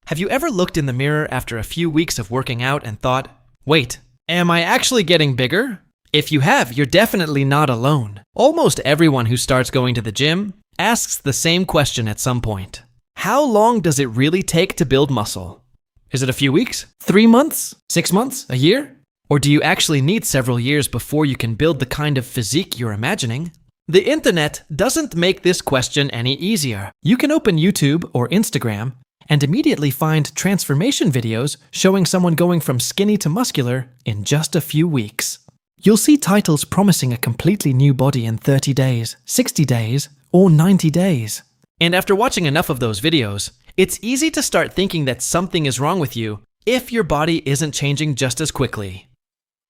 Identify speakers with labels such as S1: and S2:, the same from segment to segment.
S1: Have you ever looked in the mirror after a few weeks of working out and thought, wait, am I actually getting bigger? If you have, you're definitely not alone. Almost everyone who starts going to the gym asks the same question at some point. How long does it really take to build muscle? Is it a few weeks? 3 months? 6 months? A year? Or do you actually need several years before you can build the kind of physique you're imagining? The internet doesn't make this question any easier. You can open YouTube or Instagram and immediately find transformation videos showing someone going from skinny to muscular in just a few weeks. You'll see titles promising a completely new body in 30 days, 60 days, or 90 days. And after watching enough of those videos, it's easy to start thinking that something is wrong with you if your body isn't changing just as quickly.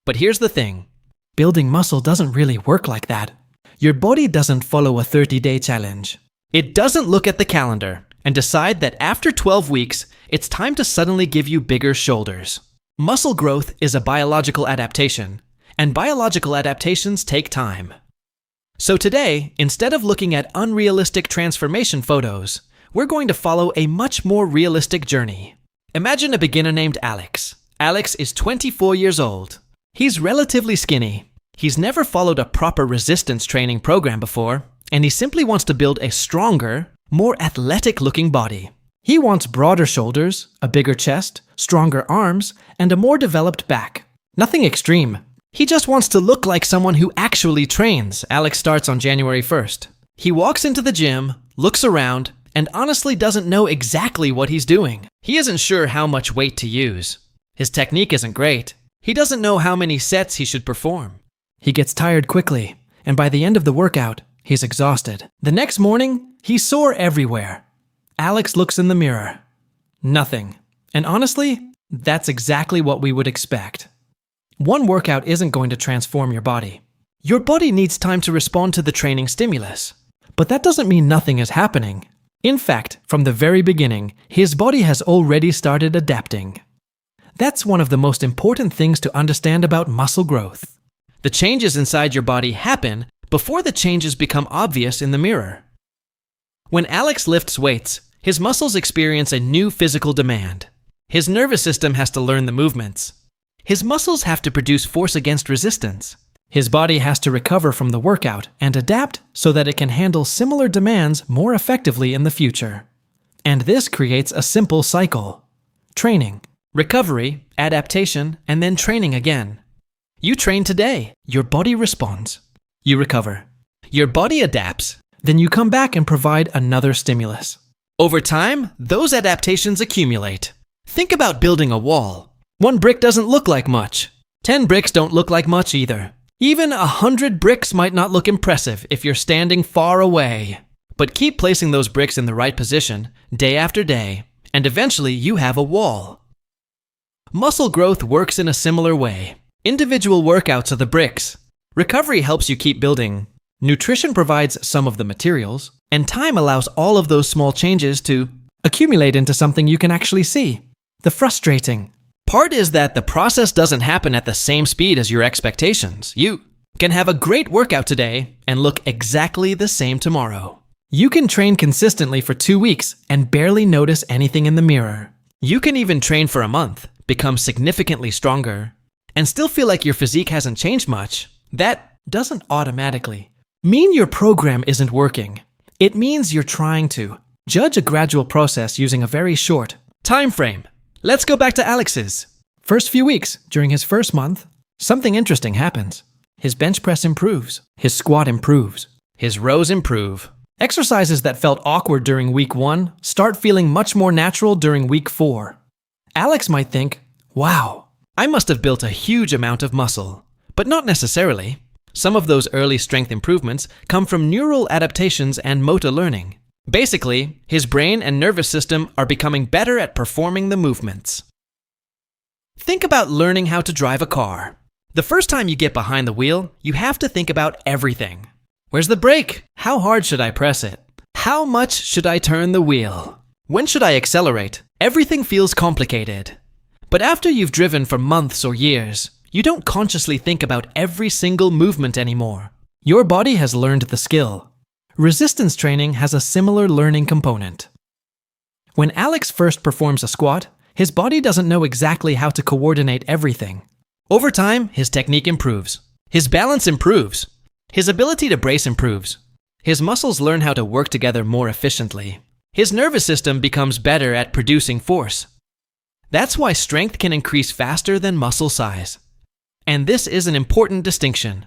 S1: But here's the thing. Building muscle doesn't really work like that. Your body doesn't follow a 30-day challenge. It doesn't look at the calendar and decide that after 12 weeks, it's time to suddenly give you bigger shoulders. Muscle growth is a biological adaptation, and biological adaptations take time. So today, instead of looking at unrealistic transformation photos, we're going to follow a much more realistic journey. Imagine a beginner named Alex. Alex is 24 years old. He's relatively skinny. He's never followed a proper resistance training program before, and he simply wants to build a stronger, more athletic-looking body. He wants broader shoulders, a bigger chest, stronger arms, and a more developed back. Nothing extreme. He just wants to look like someone who actually trains. Alex starts on January 1st. He walks into the gym, looks around, and honestly doesn't know exactly what he's doing. He isn't sure how much weight to use. His technique isn't great. He doesn't know how many sets he should perform. He gets tired quickly, and by the end of the workout, he's exhausted. The next morning, he's sore everywhere. Alex looks in the mirror. Nothing. And honestly, that's exactly what we would expect. One workout isn't going to transform your body. Your body needs time to respond to the training stimulus. But that doesn't mean nothing is happening. In fact, from the very beginning, his body has already started adapting. That's one of the most important things to understand about muscle growth. The changes inside your body happen before the changes become obvious in the mirror. When Alex lifts weights, his muscles experience a new physical demand. His nervous system has to learn the movements. His muscles have to produce force against resistance. His body has to recover from the workout and adapt so that it can handle similar demands more effectively in the future. And this creates a simple cycle. Training, recovery, adaptation, and then training again. You train today, your body responds. You recover. Your body adapts. Then you come back and provide another stimulus. Over time, those adaptations accumulate. Think about building a wall. 1 brick doesn't look like much. 10 bricks don't look like much either. Even 100 bricks might not look impressive if you're standing far away. But keep placing those bricks in the right position, day after day, and eventually you have a wall. Muscle growth works in a similar way. Individual workouts are the bricks. Recovery helps you keep building. Nutrition provides some of the materials, and time allows all of those small changes to accumulate into something you can actually see. The frustrating part is that the process doesn't happen at the same speed as your expectations. You can have a great workout today and look exactly the same tomorrow. You can train consistently for 2 weeks and barely notice anything in the mirror. You can even train for a month, become significantly stronger, and still feel like your physique hasn't changed much. That doesn't automatically mean your program isn't working. It means you're trying to. Judge a gradual process using a very short time frame. Let's go back to Alex's. First few weeks, during his first month, something interesting happens. His bench press improves. His squat improves. His rows improve. Exercises that felt awkward during week 1 start feeling much more natural during week 4. Alex might think, wow, I must have built a huge amount of muscle. But not necessarily. Some of those early strength improvements come from neural adaptations and motor learning. Basically, his brain and nervous system are becoming better at performing the movements. Think about learning how to drive a car. The first time you get behind the wheel, you have to think about everything. Where's the brake? How hard should I press it? How much should I turn the wheel? When should I accelerate? Everything feels complicated. But after you've driven for months or years, you don't consciously think about every single movement anymore. Your body has learned the skill. Resistance training has a similar learning component. When Alex first performs a squat, his body doesn't know exactly how to coordinate everything. Over time, his technique improves. His balance improves. His ability to brace improves. His muscles learn how to work together more efficiently. His nervous system becomes better at producing force. That's why strength can increase faster than muscle size. And this is an important distinction.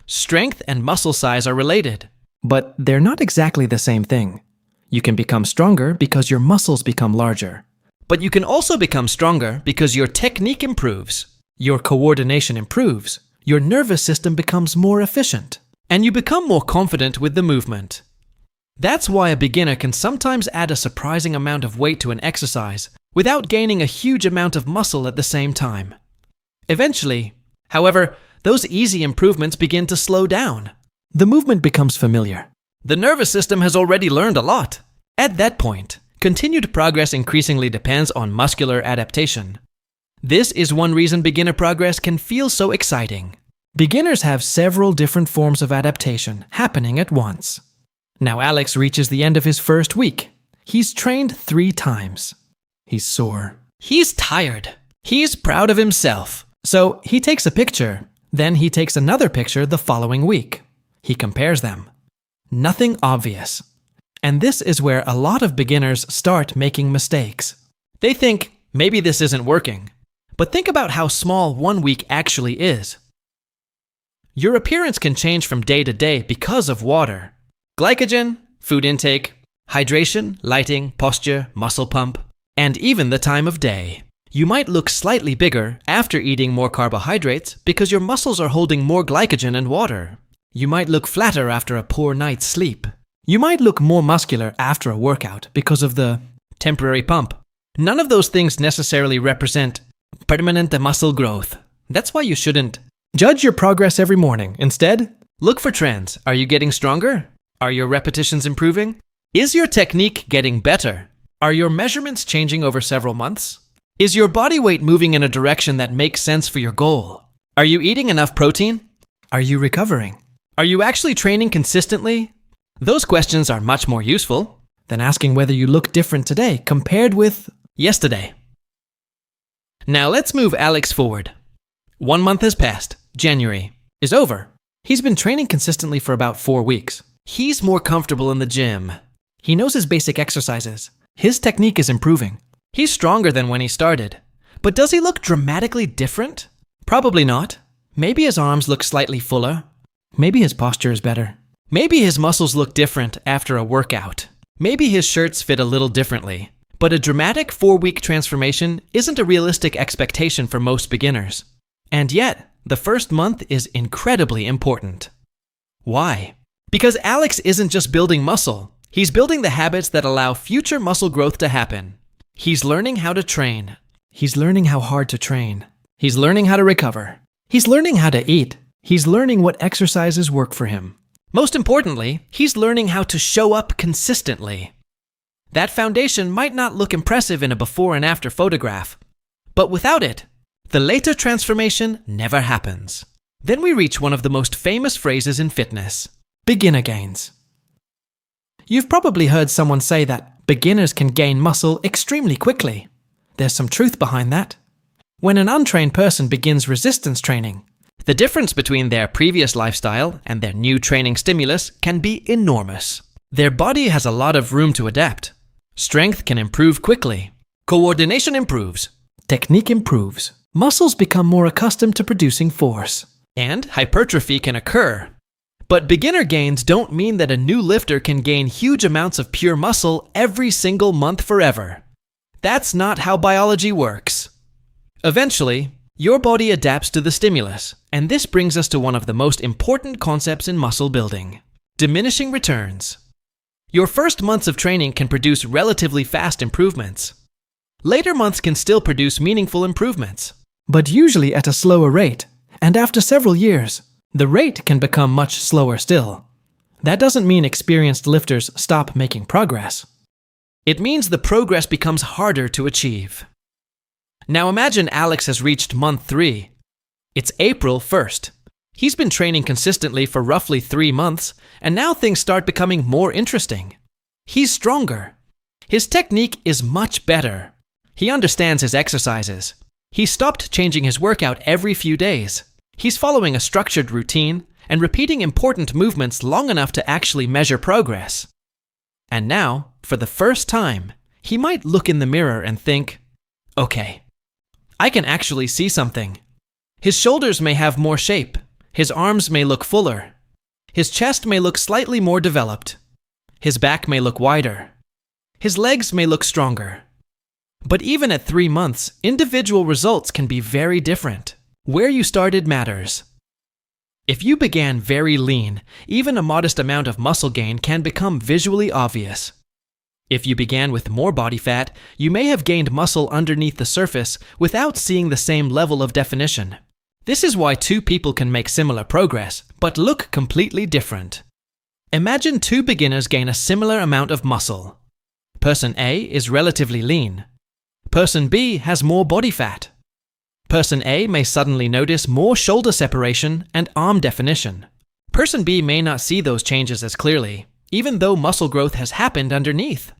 S1: Strength and muscle size are related, but they're not exactly the same thing. You can become stronger because your muscles become larger. But you can also become stronger because your technique improves, your coordination improves, your nervous system becomes more efficient, and you become more confident with the movement. That's why a beginner can sometimes add a surprising amount of weight to an exercise without gaining a huge amount of muscle at the same time. Eventually, however, those easy improvements begin to slow down. The movement becomes familiar. The nervous system has already learned a lot. At that point, continued progress increasingly depends on muscular adaptation. This is one reason beginner progress can feel so exciting. Beginners have several different forms of adaptation happening at once. Now Alex reaches the end of his first week. He's trained 3 times. He's sore. He's tired. He's proud of himself. So he takes a picture. Then he takes another picture the following week. He compares them. Nothing obvious. And this is where a lot of beginners start making mistakes. They think, maybe this isn't working. But think about how small 1 week actually is. Your appearance can change from day to day because of water. Glycogen, food intake, hydration, lighting, posture, muscle pump, and even the time of day. You might look slightly bigger after eating more carbohydrates because your muscles are holding more glycogen and water. You might look flatter after a poor night's sleep. You might look more muscular after a workout because of the temporary pump. None of those things necessarily represent permanent muscle growth. That's why you shouldn't judge your progress every morning. Instead, look for trends. Are you getting stronger? Are your repetitions improving? Is your technique getting better? Are your measurements changing over several months? Is your body weight moving in a direction that makes sense for your goal? Are you eating enough protein? Are you recovering? Are you actually training consistently? Those questions are much more useful than asking whether you look different today compared with yesterday. Now let's move Alex forward. 1 month has passed. January is over. He's been training consistently for about 4 weeks. He's more comfortable in the gym. He knows his basic exercises. His technique is improving. He's stronger than when he started. But does he look dramatically different? Probably not. Maybe his arms look slightly fuller. Maybe his posture is better. Maybe his muscles look different after a workout. Maybe his shirts fit a little differently. But a dramatic 4-week transformation isn't a realistic expectation for most beginners. And yet, the first month is incredibly important. Why? Because Alex isn't just building muscle. He's building the habits that allow future muscle growth to happen. He's learning how to train. He's learning how hard to train. He's learning how to recover. He's learning how to eat. He's learning what exercises work for him. Most importantly, he's learning how to show up consistently. That foundation might not look impressive in a before and after photograph, but without it, the later transformation never happens. Then we reach one of the most famous phrases in fitness: beginner gains. You've probably heard someone say that beginners can gain muscle extremely quickly. There's some truth behind that. When an untrained person begins resistance training, the difference between their previous lifestyle and their new training stimulus can be enormous. Their body has a lot of room to adapt. Strength can improve quickly. Coordination improves. Technique improves. Muscles become more accustomed to producing force. And hypertrophy can occur. But beginner gains don't mean that a new lifter can gain huge amounts of pure muscle every single month forever. That's not how biology works. Eventually, your body adapts to the stimulus, and this brings us to one of the most important concepts in muscle building: diminishing returns. Your first months of training can produce relatively fast improvements. Later months can still produce meaningful improvements, but usually at a slower rate, and after several years, the rate can become much slower still. That doesn't mean experienced lifters stop making progress. It means the progress becomes harder to achieve. Now imagine Alex has reached month 3. It's April 1st. He's been training consistently for roughly 3 months, and now things start becoming more interesting. He's stronger. His technique is much better. He understands his exercises. He stopped changing his workout every few days. He's following a structured routine and repeating important movements long enough to actually measure progress. And now, for the first time, he might look in the mirror and think, okay, I can actually see something. His shoulders may have more shape. His arms may look fuller. His chest may look slightly more developed. His back may look wider. His legs may look stronger. But even at 3 months, individual results can be very different. Where you started matters. If you began very lean, even a modest amount of muscle gain can become visually obvious. If you began with more body fat, you may have gained muscle underneath the surface without seeing the same level of definition. This is why 2 people can make similar progress, but look completely different. Imagine 2 beginners gain a similar amount of muscle. Person A is relatively lean. Person B has more body fat. Person A may suddenly notice more shoulder separation and arm definition. Person B may not see those changes as clearly, even though muscle growth has happened underneath.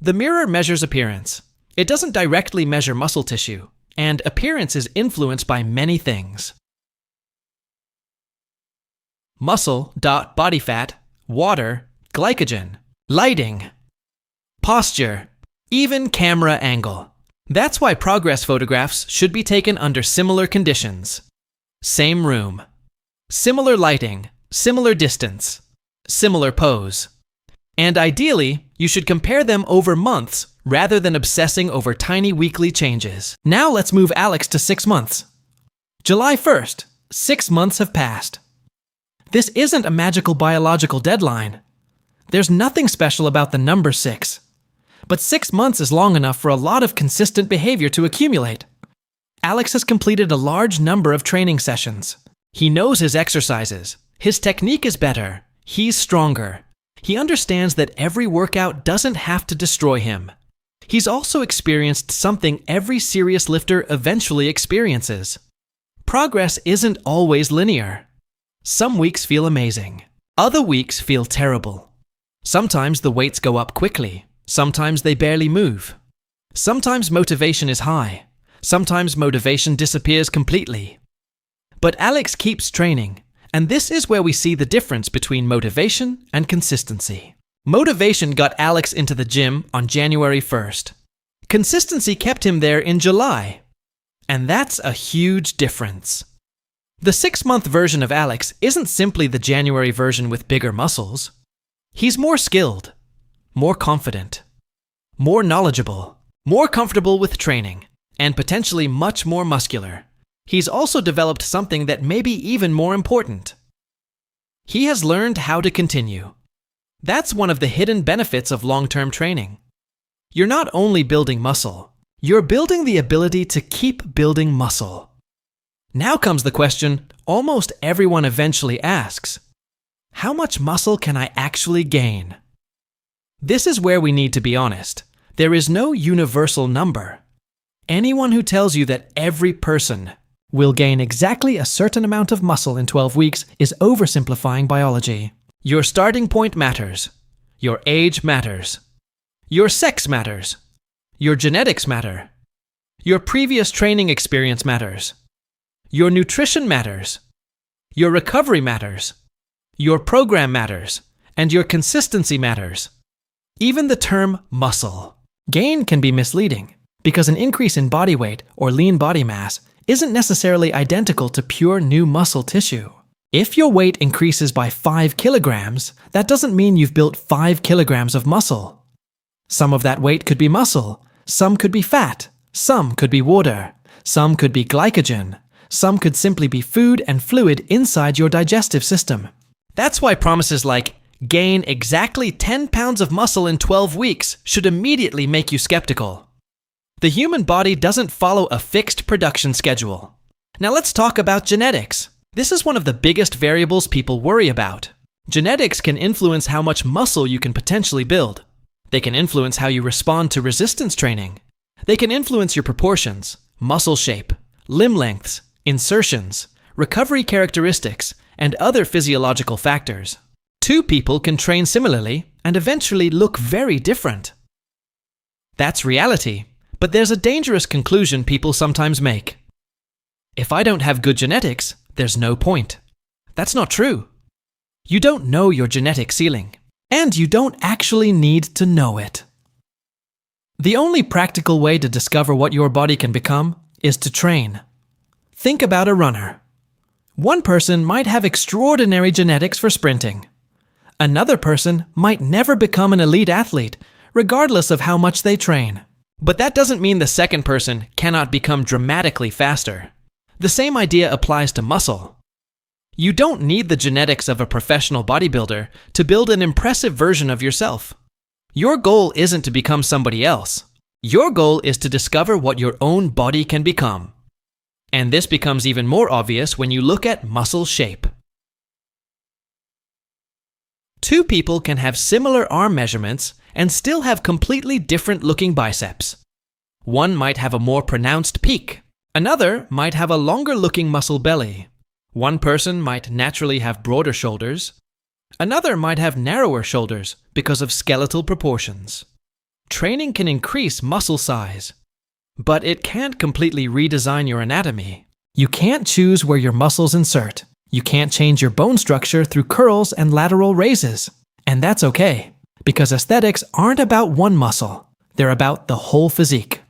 S1: The mirror measures appearance. It doesn't directly measure muscle tissue, and appearance is influenced by many things. Muscle, body fat, water, glycogen, lighting, posture, even camera angle. That's why progress photographs should be taken under similar conditions. Same room, similar lighting, similar distance, similar pose. And ideally, you should compare them over months rather than obsessing over tiny weekly changes. Now let's move Alex to 6 months. July 1st, 6 months have passed. This isn't a magical biological deadline. There's nothing special about the number 6. But 6 months is long enough for a lot of consistent behavior to accumulate. Alex has completed a large number of training sessions. He knows his exercises. His technique is better. He's stronger. He understands that every workout doesn't have to destroy him. He's also experienced something every serious lifter eventually experiences. Progress isn't always linear. Some weeks feel amazing. Other weeks feel terrible. Sometimes the weights go up quickly. Sometimes they barely move. Sometimes motivation is high. Sometimes motivation disappears completely. But Alex keeps training, and this is where we see the difference between motivation and consistency. Motivation got Alex into the gym on January 1st. Consistency kept him there in July. And that's a huge difference. The 6-month version of Alex isn't simply the January version with bigger muscles. He's more skilled, more confident, more knowledgeable, more comfortable with training, and potentially much more muscular. He's also developed something that may be even more important. He has learned how to continue. That's one of the hidden benefits of long-term training. You're not only building muscle, you're building the ability to keep building muscle. Now comes the question almost everyone eventually asks: how much muscle can I actually gain? This is where we need to be honest. There is no universal number. Anyone who tells you that every person will gain exactly a certain amount of muscle in 12 weeks is oversimplifying biology. Your starting point matters. Your age matters. Your sex matters. Your genetics matter. Your previous training experience matters. Your nutrition matters. Your recovery matters. Your program matters. And your consistency matters. Even the term muscle gain can be misleading because an increase in body weight or lean body mass isn't necessarily identical to pure new muscle tissue. If your weight increases by 5 kilograms, that doesn't mean you've built 5 kilograms of muscle. Some of that weight could be muscle, some could be fat, some could be water, some could be glycogen, some could simply be food and fluid inside your digestive system. That's why promises like gain exactly 10 pounds of muscle in 12 weeks should immediately make you skeptical. The human body doesn't follow a fixed production schedule. Now let's talk about genetics. This is one of the biggest variables people worry about. Genetics can influence how much muscle you can potentially build. They can influence how you respond to resistance training. They can influence your proportions, muscle shape, limb lengths, insertions, recovery characteristics, and other physiological factors. 2 people can train similarly and eventually look very different. That's reality, but there's a dangerous conclusion people sometimes make. If I don't have good genetics, there's no point. That's not true. You don't know your genetic ceiling, and you don't actually need to know it. The only practical way to discover what your body can become is to train. Think about a runner. One person might have extraordinary genetics for sprinting. Another person might never become an elite athlete, regardless of how much they train. But that doesn't mean the second person cannot become dramatically faster. The same idea applies to muscle. You don't need the genetics of a professional bodybuilder to build an impressive version of yourself. Your goal isn't to become somebody else. Your goal is to discover what your own body can become. And this becomes even more obvious when you look at muscle shape. Two people can have similar arm measurements and still have completely different looking biceps. One might have a more pronounced peak. Another might have a longer looking muscle belly. One person might naturally have broader shoulders. Another might have narrower shoulders because of skeletal proportions. Training can increase muscle size, but it can't completely redesign your anatomy. You can't choose where your muscles insert. You can't change your bone structure through curls and lateral raises. And that's okay, because aesthetics aren't about one muscle. They're about the whole physique.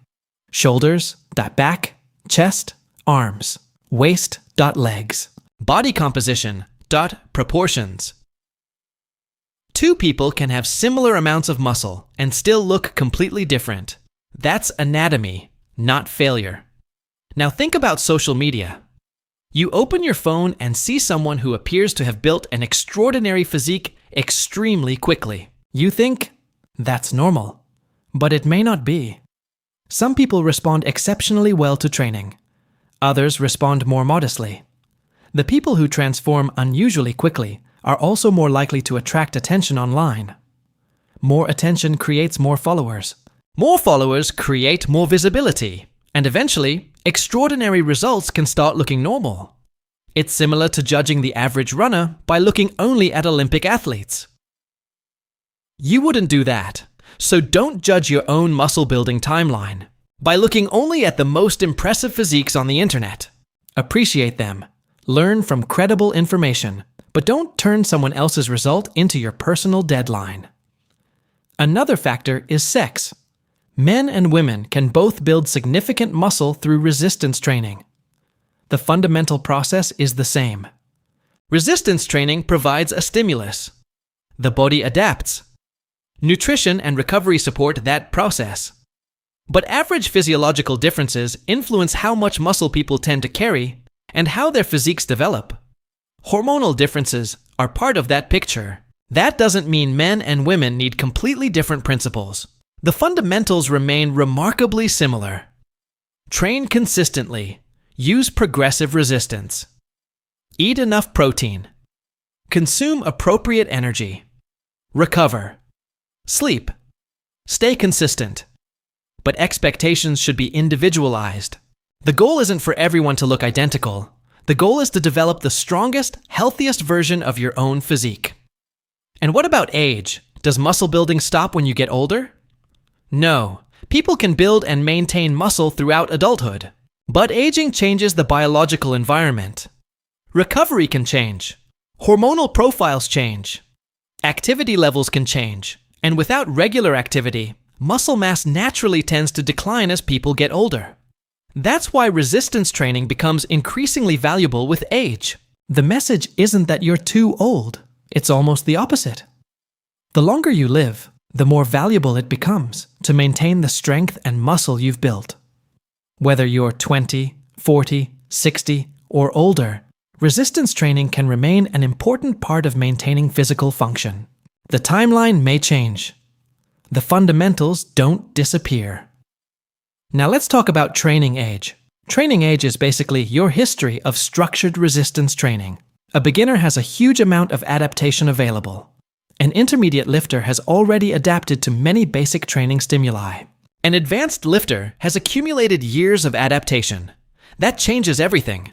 S1: Shoulders, back, chest, arms, waist, legs. Body composition, proportions. Two people can have similar amounts of muscle and still look completely different. That's anatomy, not failure. Now think about social media. You open your phone and see someone who appears to have built an extraordinary physique extremely quickly. You think, that's normal. But it may not be. Some people respond exceptionally well to training. Others respond more modestly. The people who transform unusually quickly are also more likely to attract attention online. More attention creates more followers. More followers create more visibility. And eventually, extraordinary results can start looking normal. It's similar to judging the average runner by looking only at Olympic athletes. You wouldn't do that, so don't judge your own muscle building timeline by looking only at the most impressive physiques on the internet. Appreciate them. Learn from credible information, but don't turn someone else's result into your personal deadline. Another factor is sex. Men and women can both build significant muscle through resistance training. The fundamental process is the same. Resistance training provides a stimulus. The body adapts. Nutrition and recovery support that process. But average physiological differences influence how much muscle people tend to carry and how their physiques develop. Hormonal differences are part of that picture. That doesn't mean men and women need completely different principles. The fundamentals remain remarkably similar. Train consistently. Use progressive resistance. Eat enough protein. Consume appropriate energy. Recover. Sleep. Stay consistent. But expectations should be individualized. The goal isn't for everyone to look identical. The goal is to develop the strongest, healthiest version of your own physique. And what about age? Does muscle building stop when you get older? No. People can build and maintain muscle throughout adulthood. But aging changes the biological environment. Recovery can change. Hormonal profiles change. Activity levels can change. And without regular activity, muscle mass naturally tends to decline as people get older. That's why resistance training becomes increasingly valuable with age. The message isn't that you're too old. It's almost the opposite. The longer you live, the more valuable it becomes to maintain the strength and muscle you've built. Whether you're 20, 40, 60, or older, resistance training can remain an important part of maintaining physical function. The timeline may change. The fundamentals don't disappear. Now let's talk about training age. Training age is basically your history of structured resistance training. A beginner has a huge amount of adaptation available. An intermediate lifter has already adapted to many basic training stimuli. An advanced lifter has accumulated years of adaptation. That changes everything.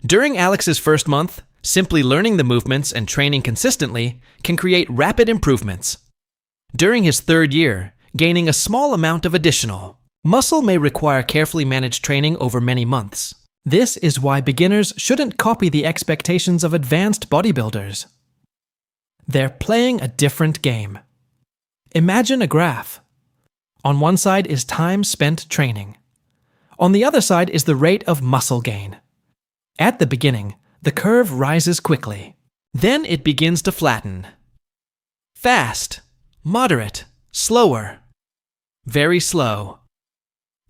S1: During Alex's first month, simply learning the movements and training consistently can create rapid improvements. During his third year, gaining a small amount of additional muscle may require carefully managed training over many months. This is why beginners shouldn't copy the expectations of advanced bodybuilders. They're playing a different game. Imagine a graph. On one side is time spent training. On the other side is the rate of muscle gain. At the beginning, the curve rises quickly. Then it begins to flatten. Fast, moderate, slower, very slow.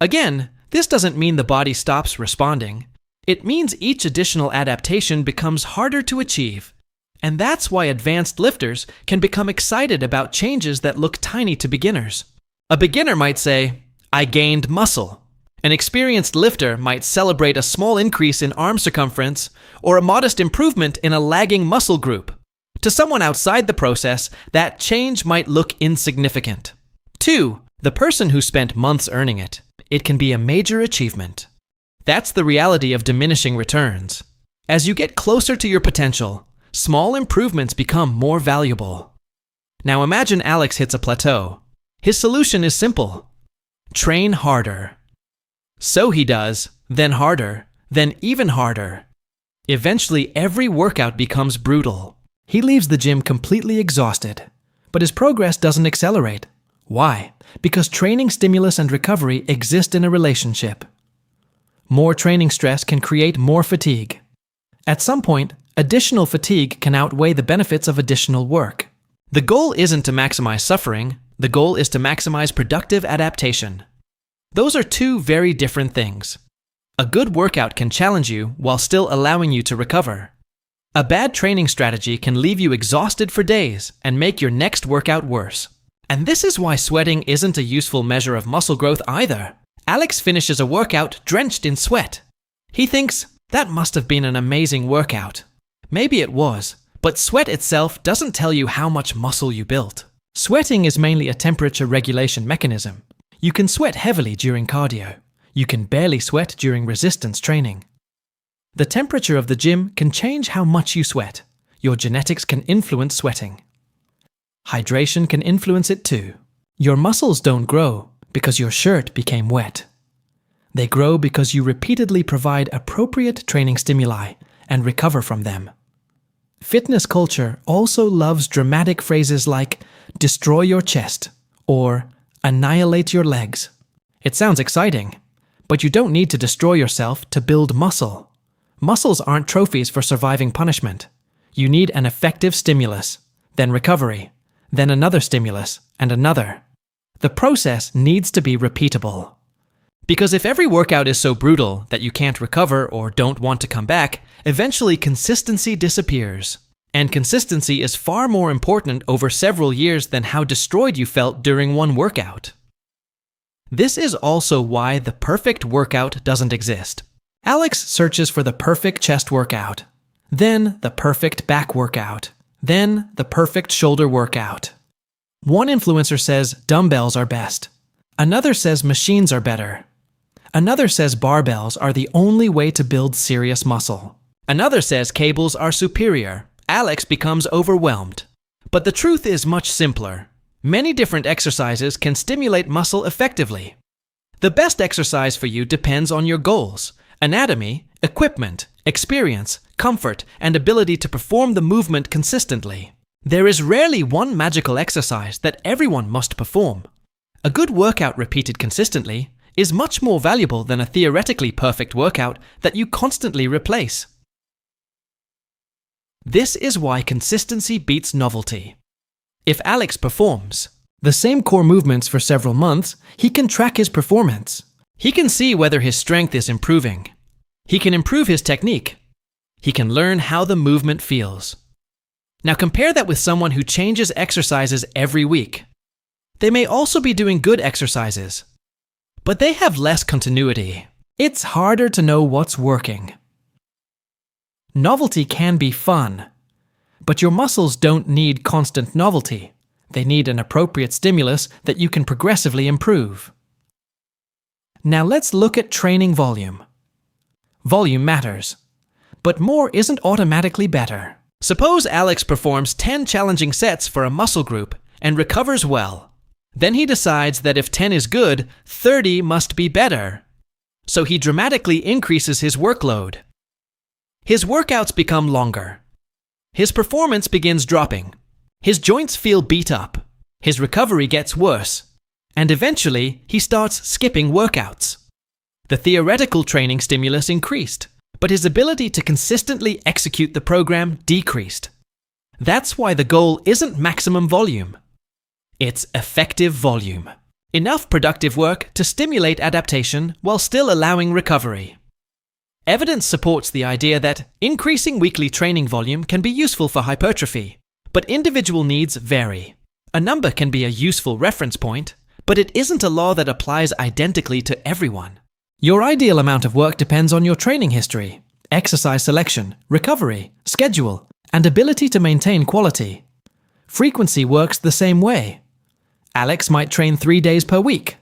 S1: Again, this doesn't mean the body stops responding. It means each additional adaptation becomes harder to achieve. And that's why advanced lifters can become excited about changes that look tiny to beginners. A beginner might say, "I gained muscle." An experienced lifter might celebrate a small increase in arm circumference or a modest improvement in a lagging muscle group. To someone outside the process, that change might look insignificant. 2. The person who spent months earning it. It can be a major achievement. That's the reality of diminishing returns. As you get closer to your potential, small improvements become more valuable. Now imagine Alex hits a plateau. His solution is simple. Train harder. So he does, then harder, then even harder. Eventually, every workout becomes brutal. He leaves the gym completely exhausted, but his progress doesn't accelerate. Why? Because training stimulus and recovery exist in a relationship. More training stress can create more fatigue. At some point, additional fatigue can outweigh the benefits of additional work. The goal isn't to maximize suffering, the goal is to maximize productive adaptation. Those are two very different things. A good workout can challenge you while still allowing you to recover. A bad training strategy can leave you exhausted for days and make your next workout worse. And this is why sweating isn't a useful measure of muscle growth either. Alex finishes a workout drenched in sweat. He thinks, that must have been an amazing workout. Maybe it was, but sweat itself doesn't tell you how much muscle you built. Sweating is mainly a temperature regulation mechanism. You can sweat heavily during cardio. You can barely sweat during resistance training. The temperature of the gym can change how much you sweat. Your genetics can influence sweating. Hydration can influence it too. Your muscles don't grow because your shirt became wet. They grow because you repeatedly provide appropriate training stimuli and recover from them. Fitness culture also loves dramatic phrases like destroy your chest or annihilate your legs. It sounds exciting, but you don't need to destroy yourself to build muscle. Muscles aren't trophies for surviving punishment. You need an effective stimulus, then recovery, then another stimulus, and another. The process needs to be repeatable. Because if every workout is so brutal that you can't recover or don't want to come back, eventually consistency disappears. And consistency is far more important over several years than how destroyed you felt during one workout. This is also why the perfect workout doesn't exist. Alex searches for the perfect chest workout, then the perfect back workout, then the perfect shoulder workout. One influencer says dumbbells are best. Another says machines are better. Another says barbells are the only way to build serious muscle. Another says cables are superior. Alex becomes overwhelmed. But the truth is much simpler. Many different exercises can stimulate muscle effectively. The best exercise for you depends on your goals, anatomy, equipment, experience, comfort, and ability to perform the movement consistently. There is rarely one magical exercise that everyone must perform. A good workout repeated consistently is much more valuable than a theoretically perfect workout that you constantly replace. This is why consistency beats novelty. If Alex performs the same core movements for several months, he can track his performance. He can see whether his strength is improving. He can improve his technique. He can learn how the movement feels. Now compare that with someone who changes exercises every week. They may also be doing good exercises, but they have less continuity. It's harder to know what's working. Novelty can be fun, but your muscles don't need constant novelty. They need an appropriate stimulus that you can progressively improve. Now let's look at training volume. Volume matters, but more isn't automatically better. Suppose Alex performs 10 challenging sets for a muscle group and recovers well. Then he decides that if 10 is good, 30 must be better. So he dramatically increases his workload. His workouts become longer. His performance begins dropping. His joints feel beat up. His recovery gets worse. And eventually, he starts skipping workouts. The theoretical training stimulus increased, but his ability to consistently execute the program decreased. That's why the goal isn't maximum volume. It's effective volume. Enough productive work to stimulate adaptation while still allowing recovery. Evidence supports the idea that increasing weekly training volume can be useful for hypertrophy, but individual needs vary. A number can be a useful reference point, but it isn't a law that applies identically to everyone. Your ideal amount of work depends on your training history, exercise selection, recovery, schedule, and ability to maintain quality. Frequency works the same way. Alex might train 3 days per week.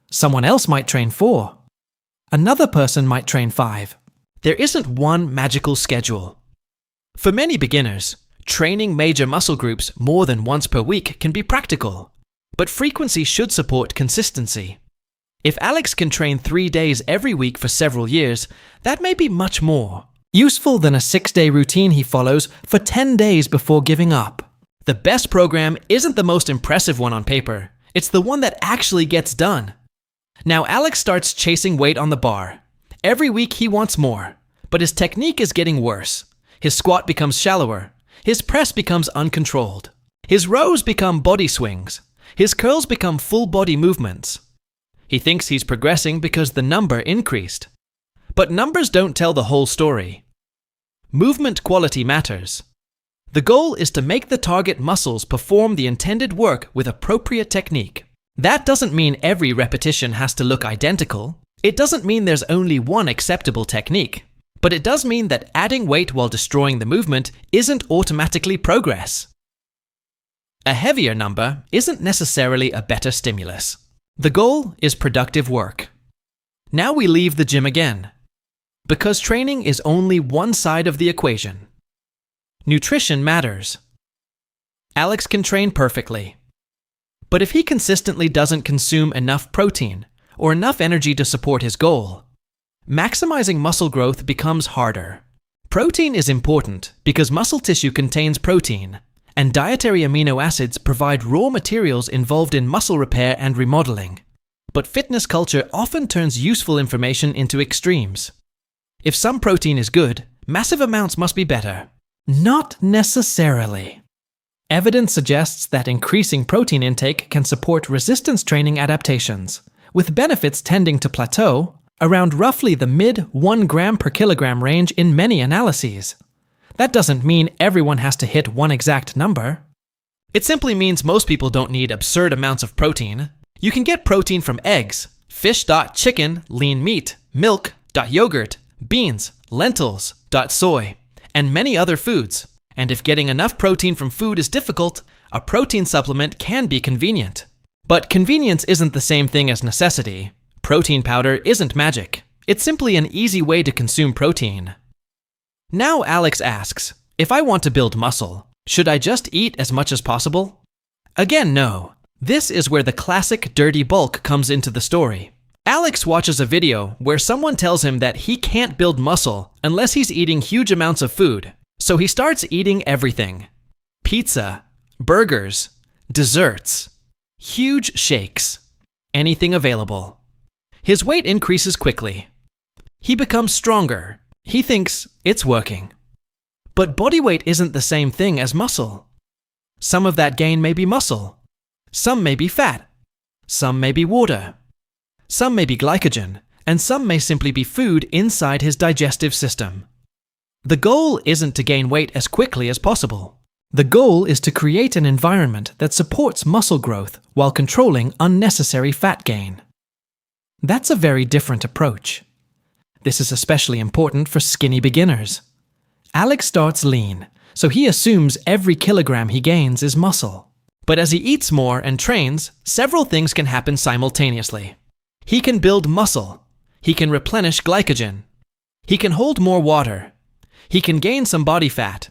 S1: Someone else might train 4. Another person might train 5. There isn't one magical schedule. For many beginners, training major muscle groups more than once per week can be practical, but frequency should support consistency. If Alex can train 3 days every week for several years, that may be much more useful than a 6-day routine he follows for 10 days before giving up. The best program isn't the most impressive one on paper, it's the one that actually gets done. Now Alex starts chasing weight on the bar. Every week he wants more, but his technique is getting worse. His squat becomes shallower. His press becomes uncontrolled. His rows become body swings. His curls become full body movements. He thinks he's progressing because the number increased. But numbers don't tell the whole story. Movement quality matters. The goal is to make the target muscles perform the intended work with appropriate technique. That doesn't mean every repetition has to look identical. It doesn't mean there's only one acceptable technique. But it does mean that adding weight while destroying the movement isn't automatically progress. A heavier number isn't necessarily a better stimulus. The goal is productive work. Now we leave the gym again, because training is only one side of the equation. Nutrition matters. Alex can train perfectly. But if he consistently doesn't consume enough protein or enough energy to support his goal, maximizing muscle growth becomes harder. Protein is important because muscle tissue contains protein, and dietary amino acids provide raw materials involved in muscle repair and remodeling. But fitness culture often turns useful information into extremes. If some protein is good, massive amounts must be better. Not necessarily. Evidence suggests that increasing protein intake can support resistance training adaptations, with benefits tending to plateau around roughly the mid 1 gram per kilogram range in many analyses. That doesn't mean everyone has to hit one exact number. It simply means most people don't need absurd amounts of protein. You can get protein from eggs, fish, chicken, lean meat, milk, yogurt, beans, lentils, soy, and many other foods. And if getting enough protein from food is difficult, a protein supplement can be convenient. But convenience isn't the same thing as necessity. Protein powder isn't magic. It's simply an easy way to consume protein. Now Alex asks, if I want to build muscle, should I just eat as much as possible? Again, no. This is where the classic dirty bulk comes into the story. Alex watches a video where someone tells him that he can't build muscle unless he's eating huge amounts of food. So he starts eating everything. Pizza, burgers, desserts, huge shakes, anything available. His weight increases quickly. He becomes stronger. He thinks it's working. But body weight isn't the same thing as muscle. Some of that gain may be muscle. Some may be fat. Some may be water. Some may be glycogen, and some may simply be food inside his digestive system. The goal isn't to gain weight as quickly as possible. The goal is to create an environment that supports muscle growth while controlling unnecessary fat gain. That's a very different approach. This is especially important for skinny beginners. Alex starts lean, so he assumes every kilogram he gains is muscle. But as he eats more and trains, several things can happen simultaneously. He can build muscle. He can replenish glycogen. He can hold more water. He can gain some body fat.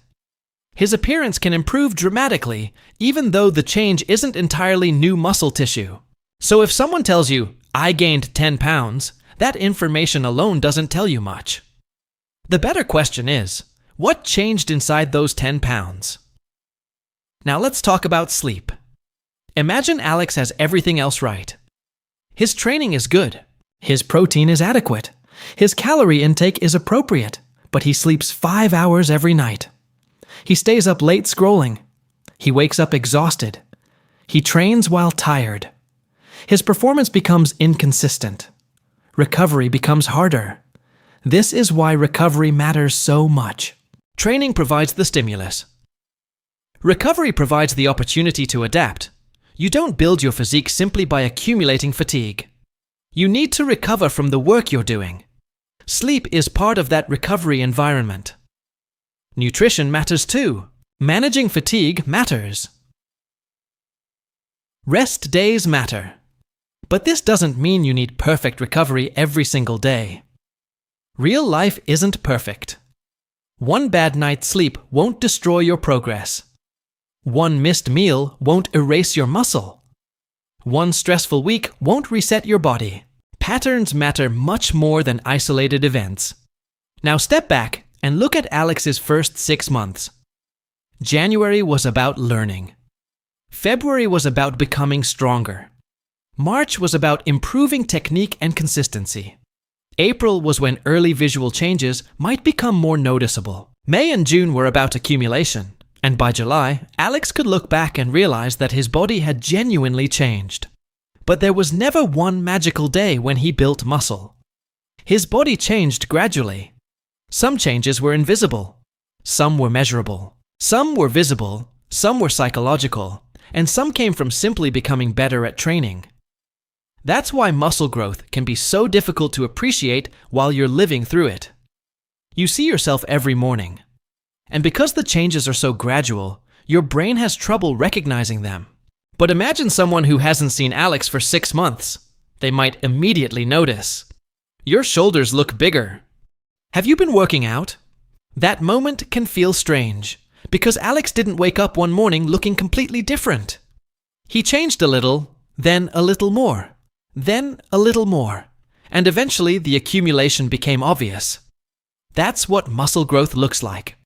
S1: His appearance can improve dramatically, even though the change isn't entirely new muscle tissue. So if someone tells you, "I gained 10 pounds," that information alone doesn't tell you much. The better question is, what changed inside those 10 pounds? Now let's talk about sleep. Imagine Alex has everything else right. His training is good. His protein is adequate. His calorie intake is appropriate, but he sleeps 5 hours every night. He stays up late scrolling. He wakes up exhausted. He trains while tired. His performance becomes inconsistent. Recovery becomes harder. This is why recovery matters so much. Training provides the stimulus. Recovery provides the opportunity to adapt. You don't build your physique simply by accumulating fatigue. You need to recover from the work you're doing. Sleep is part of that recovery environment. Nutrition matters too. Managing fatigue matters. Rest days matter. But this doesn't mean you need perfect recovery every single day. Real life isn't perfect. One bad night's sleep won't destroy your progress. One missed meal won't erase your muscle. One stressful week won't reset your body. Patterns matter much more than isolated events. Now step back and look at Alex's first 6 months. January was about learning. February was about becoming stronger. March was about improving technique and consistency. April was when early visual changes might become more noticeable. May and June were about accumulation. And by July, Alex could look back and realize that his body had genuinely changed. But there was never one magical day when he built muscle. His body changed gradually. Some changes were invisible. Some were measurable. Some were visible. Some were psychological. And some came from simply becoming better at training. That's why muscle growth can be so difficult to appreciate while you're living through it. You see yourself every morning. And because the changes are so gradual, your brain has trouble recognizing them. But imagine someone who hasn't seen Alex for 6 months. They might immediately notice. Your shoulders look bigger. Have you been working out? That moment can feel strange, because Alex didn't wake up one morning looking completely different. He changed a little, then a little more, then a little more, and eventually the accumulation became obvious. That's what muscle growth looks like.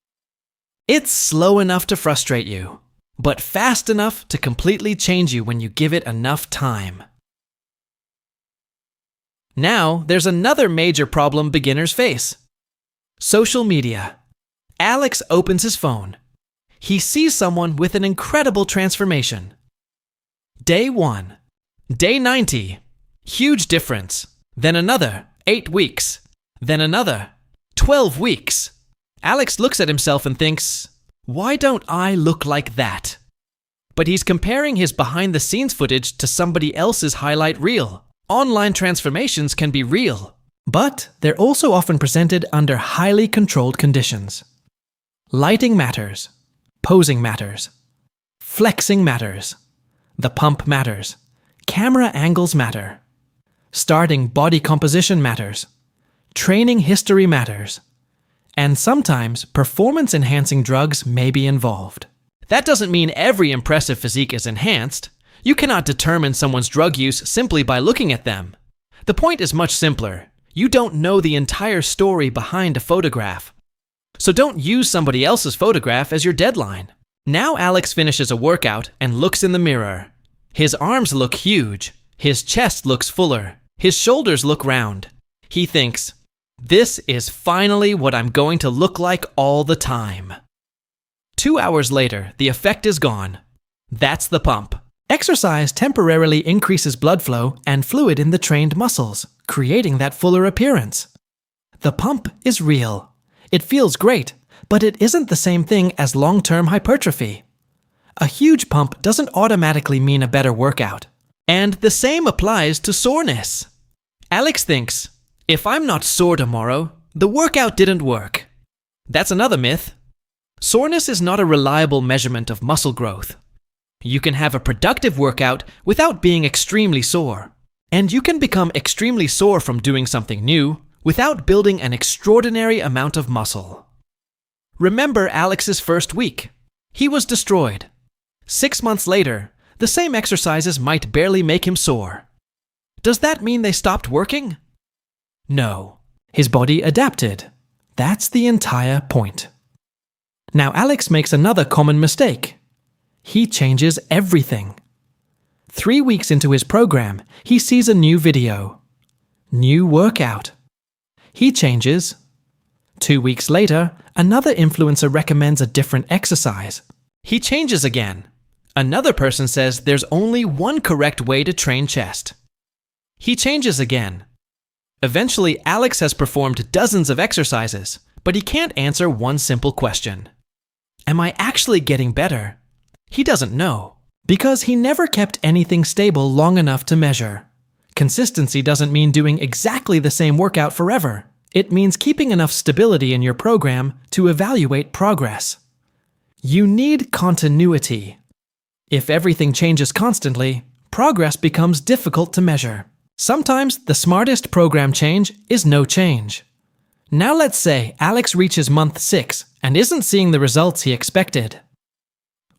S1: It's slow enough to frustrate you, but fast enough to completely change you when you give it enough time. Now, there's another major problem beginners face. Social media. Alex opens his phone. He sees someone with an incredible transformation. Day 1. Day 90. Huge difference. Then another 8 weeks. Then another 12 weeks. Alex looks at himself and thinks, why don't I look like that? But he's comparing his behind-the-scenes footage to somebody else's highlight reel. Online transformations can be real, but they're also often presented under highly controlled conditions. Lighting matters. Posing matters. Flexing matters. The pump matters. Camera angles matter. Starting body composition matters. Training history matters. And sometimes performance-enhancing drugs may be involved. That doesn't mean every impressive physique is enhanced. You cannot determine someone's drug use simply by looking at them. The point is much simpler. You don't know the entire story behind a photograph. So don't use somebody else's photograph as your deadline. Now Alex finishes a workout and looks in the mirror. His arms look huge. His chest looks fuller. His shoulders look round. He thinks, this is finally what I'm going to look like all the time. 2 hours later, the effect is gone. That's the pump. Exercise temporarily increases blood flow and fluid in the trained muscles, creating that fuller appearance. The pump is real. It feels great, but it isn't the same thing as long-term hypertrophy. A huge pump doesn't automatically mean a better workout. And the same applies to soreness. Alex thinks, if I'm not sore tomorrow, the workout didn't work. That's another myth. Soreness is not a reliable measurement of muscle growth. You can have a productive workout without being extremely sore. And you can become extremely sore from doing something new without building an extraordinary amount of muscle. Remember Alex's first week. He was destroyed. 6 months later, the same exercises might barely make him sore. Does that mean they stopped working? No. His body adapted. That's the entire point. Now Alex makes another common mistake. He changes everything. 3 weeks into his program, he sees a new video. New workout. He changes. 2 weeks later, another influencer recommends a different exercise. He changes again. Another person says there's only one correct way to train chest. He changes again. Eventually, Alex has performed dozens of exercises, but he can't answer one simple question. Am I actually getting better? He doesn't know, because he never kept anything stable long enough to measure. Consistency doesn't mean doing exactly the same workout forever. It means keeping enough stability in your program to evaluate progress. You need continuity. If everything changes constantly, progress becomes difficult to measure. Sometimes the smartest program change is no change. Now let's say Alex reaches month 6 and isn't seeing the results he expected.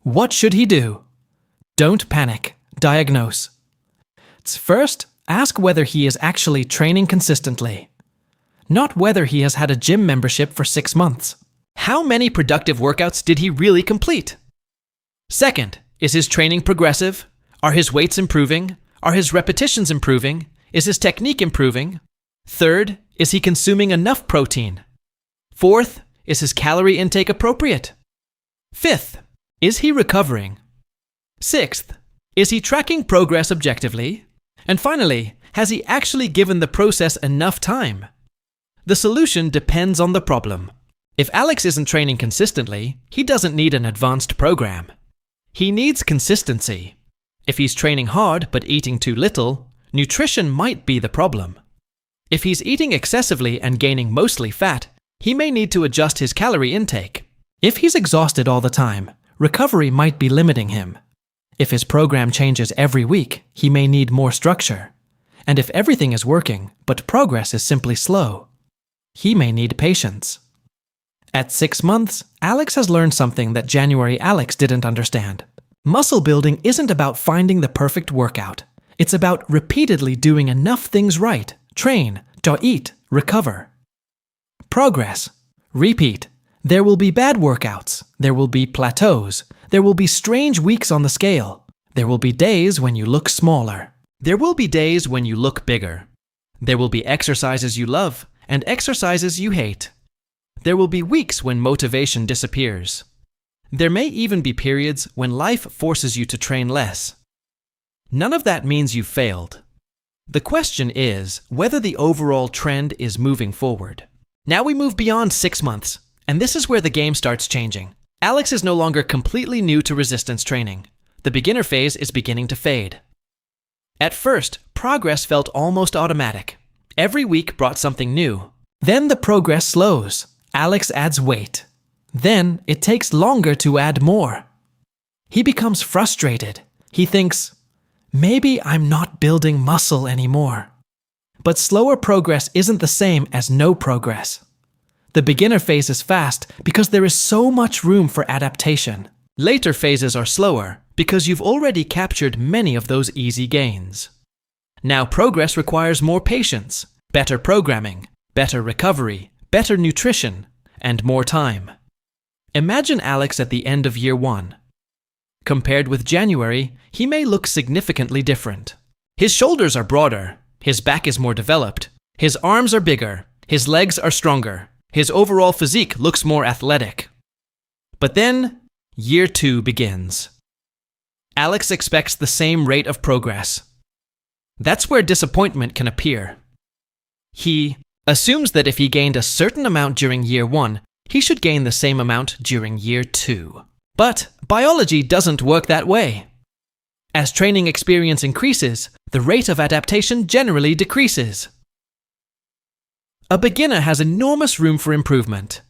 S1: What should he do? Don't panic. Diagnose. First, ask whether he is actually training consistently. Not whether he has had a gym membership for 6 months. How many productive workouts did he really complete? Second, is his training progressive? Are his weights improving? Are his repetitions improving? Is his technique improving? Third, is he consuming enough protein? Fourth, is his calorie intake appropriate? Fifth, is he recovering? Sixth, is he tracking progress objectively? And finally, has he actually given the process enough time? The solution depends on the problem. If Alex isn't training consistently, he doesn't need an advanced program. He needs consistency. If he's training hard but eating too little, nutrition might be the problem. If he's eating excessively and gaining mostly fat, he may need to adjust his calorie intake. If he's exhausted all the time, recovery might be limiting him. If his program changes every week, he may need more structure. And if everything is working, but progress is simply slow, he may need patience. At 6 months, Alex has learned something that January Alex didn't understand. Muscle building isn't about finding the perfect workout. It's about repeatedly doing enough things right. Train, eat, recover. Progress. Repeat. There will be bad workouts. There will be plateaus. There will be strange weeks on the scale. There will be days when you look smaller. There will be days when you look bigger. There will be exercises you love and exercises you hate. There will be weeks when motivation disappears. There may even be periods when life forces you to train less. None of that means you failed. The question is whether the overall trend is moving forward. Now we move beyond 6 months, and this is where the game starts changing. Alex is no longer completely new to resistance training. The beginner phase is beginning to fade. At first, progress felt almost automatic. Every week brought something new. Then the progress slows. Alex adds weight. Then it takes longer to add more. He becomes frustrated. He thinks, maybe I'm not building muscle anymore. But slower progress isn't the same as no progress. The beginner phase is fast because there is so much room for adaptation. Later phases are slower because you've already captured many of those easy gains. Now progress requires more patience, better programming, better recovery, better nutrition, and more time. Imagine Alex at the end of year 1. Compared with January, he may look significantly different. His shoulders are broader, his back is more developed, his arms are bigger, his legs are stronger, his overall physique looks more athletic. But then, year 2 begins. Alex expects the same rate of progress. That's where disappointment can appear. He assumes that if he gained a certain amount during year 1, he should gain the same amount during year 2. But biology doesn't work that way. As training experience increases, the rate of adaptation generally decreases. A beginner has enormous room for improvement.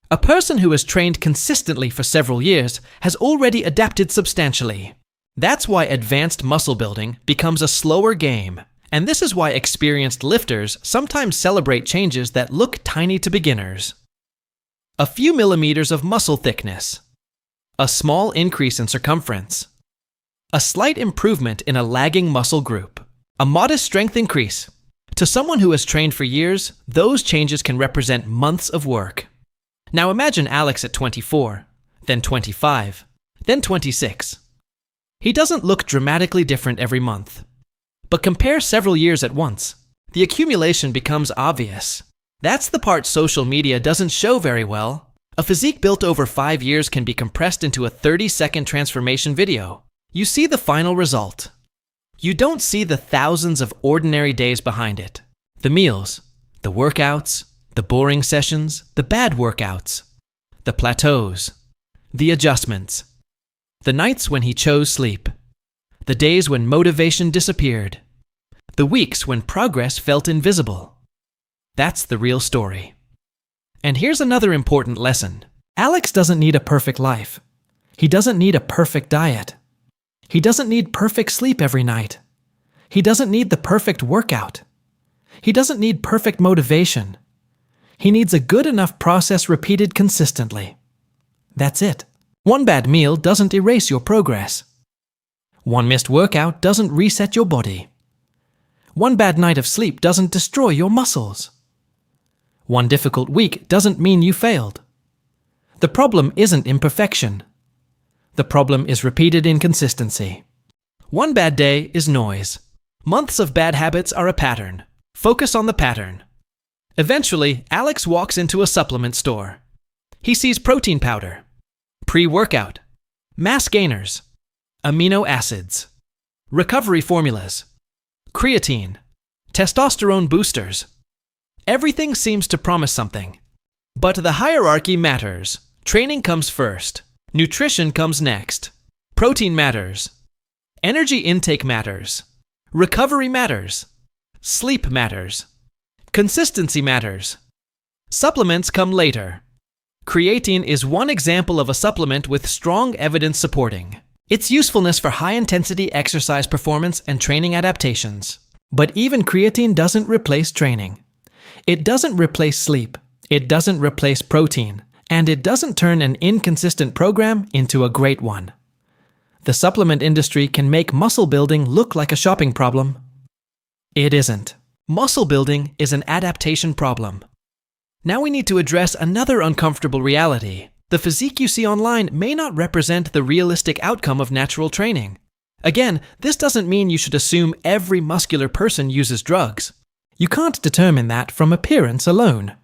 S1: A person who has trained consistently for several years has already adapted substantially. That's why advanced muscle building becomes a slower game. And this is why experienced lifters sometimes celebrate changes that look tiny to beginners. A few millimeters of muscle thickness. a small increase in circumference, a slight improvement in a lagging muscle group, a modest strength increase. To someone who has trained for years, those changes can represent months of work. Now imagine Alex at 24, then 25, then 26. He doesn't look dramatically different every month. But compare several years at once. The accumulation becomes obvious. That's the part social media doesn't show very well. A physique built over 5 years can be compressed into a 30-second transformation video. You see the final result. You don't see the thousands of ordinary days behind it. The meals, the workouts, the boring sessions, the bad workouts, the plateaus, the adjustments, the nights when he chose sleep, the days when motivation disappeared, the weeks when progress felt invisible. That's the real story. And here's another important lesson. Alex doesn't need a perfect life. He doesn't need a perfect diet. He doesn't need perfect sleep every night. He doesn't need the perfect workout. He doesn't need perfect motivation. He needs a good enough process repeated consistently. That's it. One bad meal doesn't erase your progress. One missed workout doesn't reset your body. One bad night of sleep doesn't destroy your muscles. One difficult week doesn't mean you failed. The problem isn't imperfection. The problem is repeated inconsistency. One bad day is noise. Months of bad habits are a pattern. Focus on the pattern. Eventually, Alex walks into a supplement store. He sees protein powder, pre-workout, mass gainers, amino acids, recovery formulas, creatine, testosterone boosters. Everything seems to promise something. But the hierarchy matters. Training comes first. Nutrition comes next. Protein matters. Energy intake matters. Recovery matters. Sleep matters. Consistency matters. Supplements come later. Creatine is one example of a supplement with strong evidence supporting its usefulness for high-intensity exercise performance and training adaptations. But even creatine doesn't replace training. It doesn't replace sleep. It doesn't replace protein. And it doesn't turn an inconsistent program into a great one. The supplement industry can make muscle building look like a shopping problem. It isn't. Muscle building is an adaptation problem. Now we need to address another uncomfortable reality. The physique you see online may not represent the realistic outcome of natural training. Again, this doesn't mean you should assume every muscular person uses drugs. You can't determine that from appearance alone.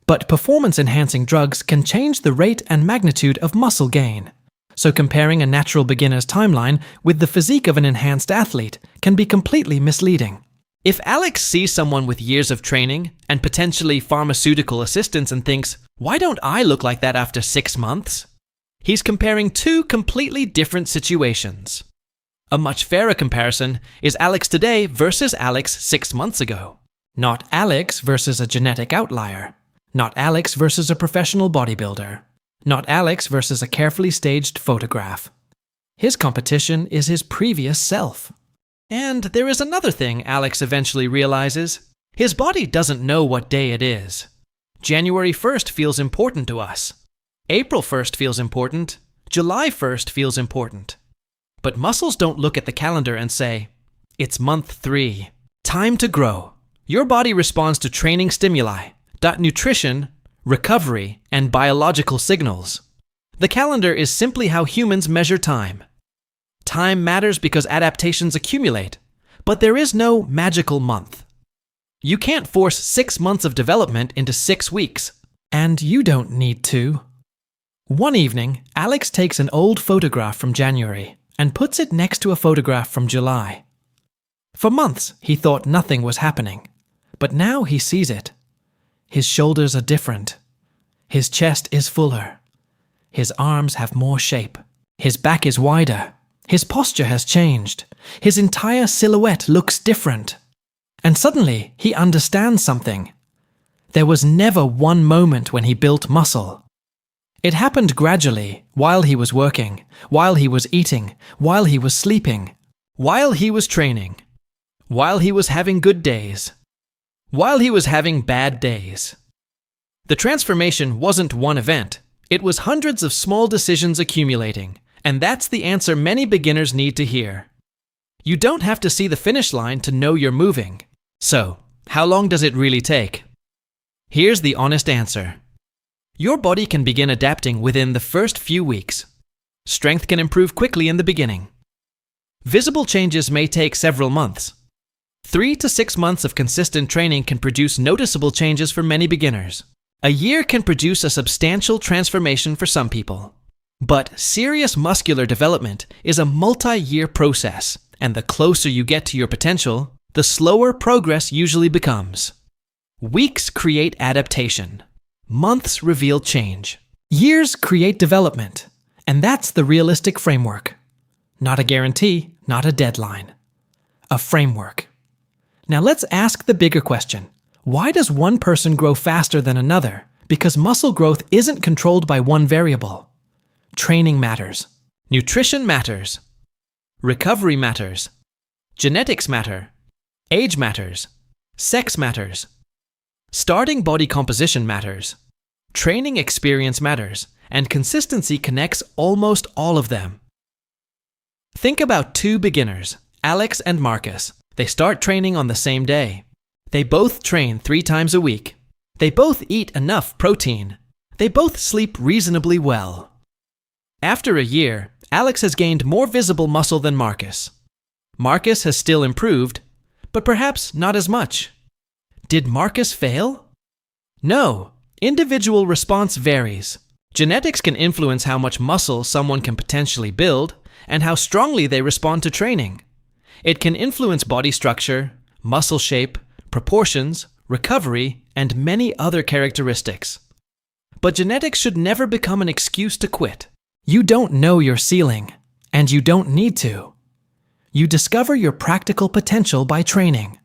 S1: But performance-enhancing drugs can change the rate and magnitude of muscle gain. So comparing a natural beginner's timeline with the physique of an enhanced athlete can be completely misleading. If Alex sees someone with years of training and potentially pharmaceutical assistance and thinks, "Why don't I look like that after 6 months?" He's comparing two completely different situations. A much fairer comparison is Alex today versus Alex 6 months ago. Not Alex versus a genetic outlier. Not Alex versus a professional bodybuilder. Not Alex versus a carefully staged photograph. His competition is his previous self. And there is another thing Alex eventually realizes. His body doesn't know what day it is. January 1st feels important to us. April 1st feels important. July 1st feels important. But muscles don't look at the calendar and say, "It's month 3. Time to grow." Your body responds to training stimuli, nutrition, recovery, and biological signals. The calendar is simply how humans measure time. Time matters because adaptations accumulate, but there is no magical month. You can't force 6 months of development into 6 weeks, and you don't need to. One evening, Alex takes an old photograph from January and puts it next to a photograph from July. For months, he thought nothing was happening, but now he sees it. His shoulders are different. His chest is fuller. His arms have more shape. His back is wider. His posture has changed. His entire silhouette looks different. And suddenly, he understands something. There was never one moment when he built muscle. It happened gradually, while he was working, while he was eating, while he was sleeping, while he was training, while he was having good days, while he was having bad days. The transformation wasn't one event. It was hundreds of small decisions accumulating, and that's the answer many beginners need to hear. You don't have to see the finish line to know you're moving. So, how long does it really take? Here's the honest answer. Your body can begin adapting within the first few weeks. Strength can improve quickly in the beginning. Visible changes may take several months. 3 to 6 months of consistent training can produce noticeable changes for many beginners. A year can produce a substantial transformation for some people. But serious muscular development is a multi-year process, and the closer you get to your potential, the slower progress usually becomes. Weeks create adaptation. Months reveal change. Years create development. And that's the realistic framework. Not a guarantee, not a deadline. A framework. Now let's ask the bigger question. Why does one person grow faster than another? Because muscle growth isn't controlled by one variable. Training matters. Nutrition matters. Recovery matters. Genetics matter. Age matters. Sex matters. Starting body composition matters. Training experience matters, and consistency connects almost all of them. Think about two beginners, Alex and Marcus. They start training on the same day. They both train 3 times a week. They both eat enough protein. They both sleep reasonably well. After a year, Alex has gained more visible muscle than Marcus. Marcus has still improved, but perhaps not as much. Did Marcus fail? No. Individual response varies. Genetics can influence how much muscle someone can potentially build and how strongly they respond to training. It can influence body structure, muscle shape, proportions, recovery, and many other characteristics. But genetics should never become an excuse to quit. You don't know your ceiling, and you don't need to. You discover your practical potential by training.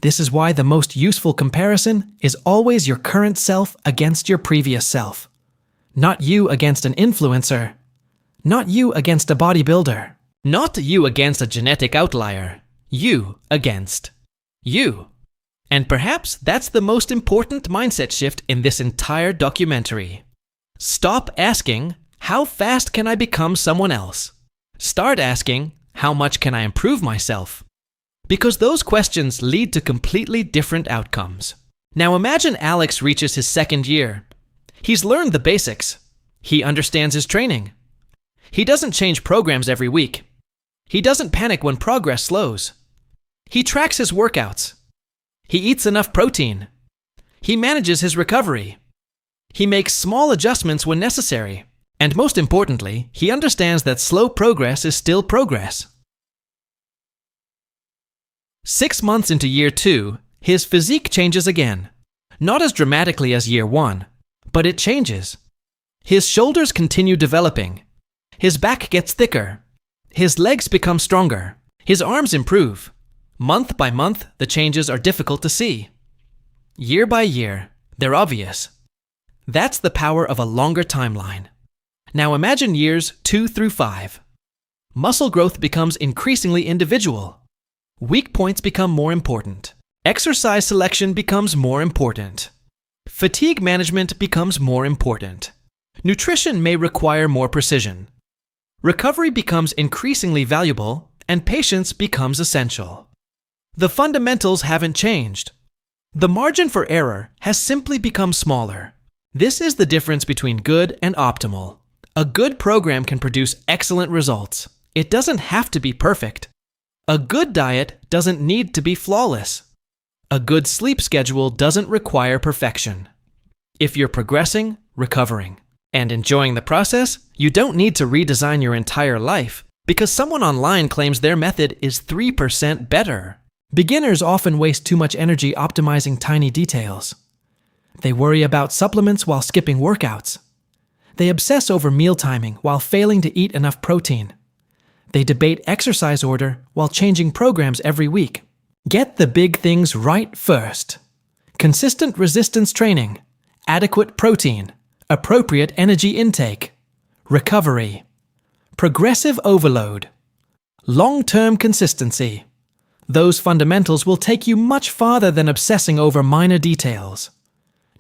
S1: This is why the most useful comparison is always your current self against your previous self. Not you against an influencer. Not you against a bodybuilder. Not you against a genetic outlier. You against you. And perhaps that's the most important mindset shift in this entire documentary. Stop asking, how fast can I become someone else? Start asking, how much can I improve myself? Because those questions lead to completely different outcomes. Now imagine Alex reaches his 2nd year. He's learned the basics. He understands his training. He doesn't change programs every week. He doesn't panic when progress slows. He tracks his workouts. He eats enough protein. He manages his recovery. He makes small adjustments when necessary. And most importantly, he understands that slow progress is still progress. 6 months into year 2, his physique changes again. Not as dramatically as year 1, but it changes. His shoulders continue developing. His back gets thicker. His legs become stronger. His arms improve. Month by month, the changes are difficult to see. Year by year, they're obvious. That's the power of a longer timeline. Now imagine years 2 through 5. Muscle growth becomes increasingly individual. Weak points become more important. Exercise selection becomes more important. Fatigue management becomes more important. Nutrition may require more precision. Recovery becomes increasingly valuable, and patience becomes essential. The fundamentals haven't changed. The margin for error has simply become smaller. This is the difference between good and optimal. A good program can produce excellent results. It doesn't have to be perfect. A good diet doesn't need to be flawless. A good sleep schedule doesn't require perfection. If you're progressing, recovering, and enjoying the process, you don't need to redesign your entire life because someone online claims their method is 3% better. Beginners often waste too much energy optimizing tiny details. They worry about supplements while skipping workouts. They obsess over meal timing while failing to eat enough protein. They debate exercise order while changing programs every week. Get the big things right first. Consistent resistance training, adequate protein, appropriate energy intake, recovery, progressive overload, long-term consistency. Those fundamentals will take you much farther than obsessing over minor details.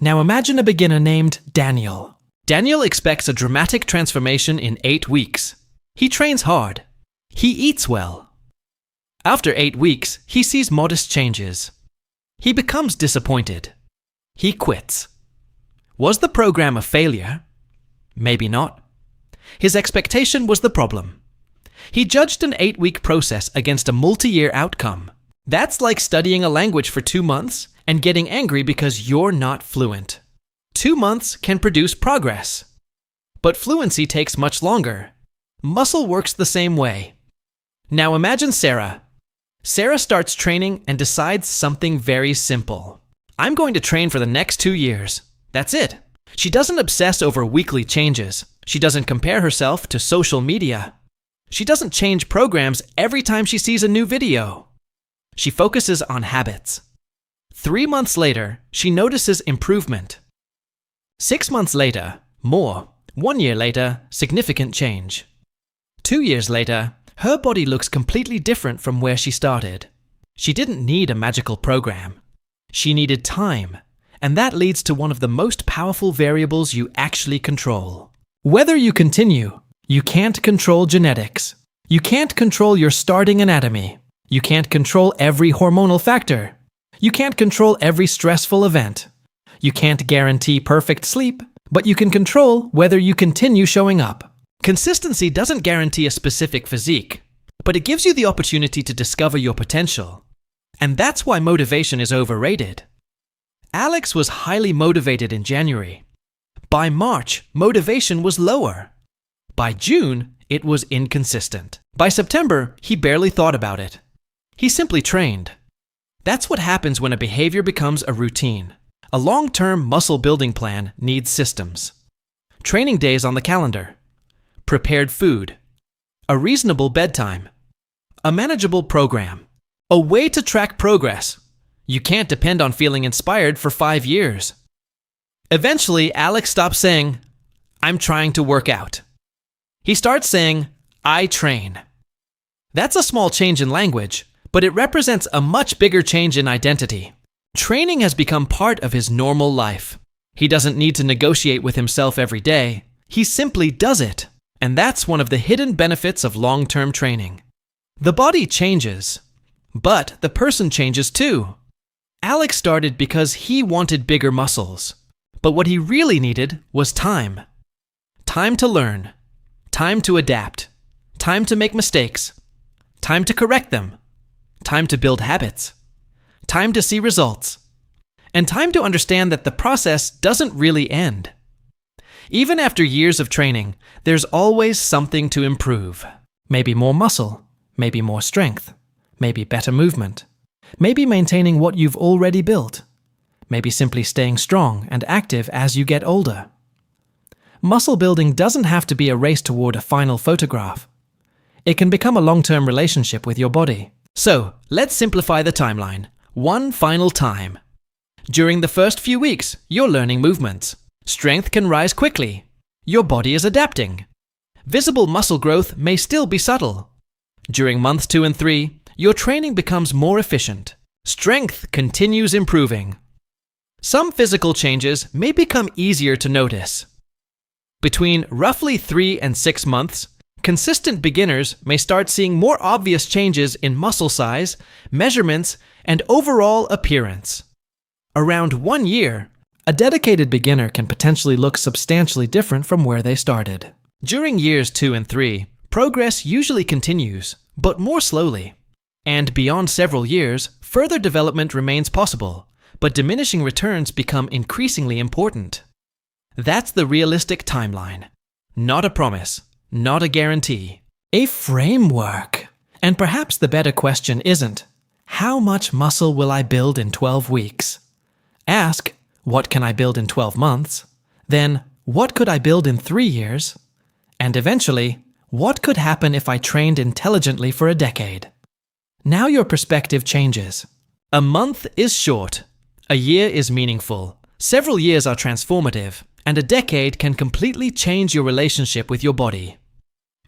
S1: Now imagine a beginner named Daniel. Daniel expects a dramatic transformation in 8 weeks. He trains hard. He eats well. After 8 weeks, he sees modest changes. He becomes disappointed. He quits. Was the program a failure? Maybe not. His expectation was the problem. He judged an 8-week process against a multi-year outcome. That's like studying a language for 2 months and getting angry because you're not fluent. 2 months can produce progress. But fluency takes much longer. Muscle works the same way. Now imagine Sarah. Sarah starts training and decides something very simple. I'm going to train for the next 2 years. That's it. She doesn't obsess over weekly changes. She doesn't compare herself to social media. She doesn't change programs every time she sees a new video. She focuses on habits. 3 months later, she notices improvement. 6 months later, more. 1 year later, significant change. 2 years later, her body looks completely different from where she started. She didn't need a magical program. She needed time, and that leads to one of the most powerful variables you actually control. Whether you continue, you can't control genetics. You can't control your starting anatomy. You can't control every hormonal factor. You can't control every stressful event. You can't guarantee perfect sleep, but you can control whether you continue showing up. Consistency doesn't guarantee a specific physique, but it gives you the opportunity to discover your potential. And that's why motivation is overrated. Alex was highly motivated in January. By March, motivation was lower. By June, it was inconsistent. By September, he barely thought about it. He simply trained. That's what happens when a behavior becomes a routine. A long-term muscle building plan needs systems. Training days on the calendar. Prepared food. A reasonable bedtime. A manageable program. A way to track progress. You can't depend on feeling inspired for 5 years. Eventually, Alex stops saying, "I'm trying to work out." He starts saying, "I train." That's a small change in language, but it represents a much bigger change in identity. Training has become part of his normal life. He doesn't need to negotiate with himself every day. He simply does it. And that's one of the hidden benefits of long-term training. The body changes, but the person changes too. Alex started because he wanted bigger muscles, but what he really needed was time. Time to learn, time to adapt, time to make mistakes, time to correct them, time to build habits, time to see results, and time to understand that the process doesn't really end. Even after years of training, there's always something to improve. Maybe more muscle, maybe more strength, maybe better movement, maybe maintaining what you've already built, maybe simply staying strong and active as you get older. Muscle building doesn't have to be a race toward a final photograph. It can become a long-term relationship with your body. So, let's simplify the timeline. One final time. During the first few weeks, you're learning movements. Strength can rise quickly. Your body is adapting. Visible muscle growth may still be subtle. During months 2 and 3, your training becomes more efficient. Strength continues improving. Some physical changes may become easier to notice. Between roughly 3 and 6 months, consistent beginners may start seeing more obvious changes in muscle size, measurements, and overall appearance. Around 1 year, a dedicated beginner can potentially look substantially different from where they started. During years 2 and 3, progress usually continues, but more slowly. And beyond several years, further development remains possible, but diminishing returns become increasingly important. That's the realistic timeline. Not a promise, not a guarantee. A framework. And perhaps the better question isn't, how much muscle will I build in 12 weeks? Ask, what can I build in 12 months? Then, what could I build in 3 years? And eventually, what could happen if I trained intelligently for a decade? Now your perspective changes. A month is short. A year is meaningful. Several years are transformative. And a decade can completely change your relationship with your body.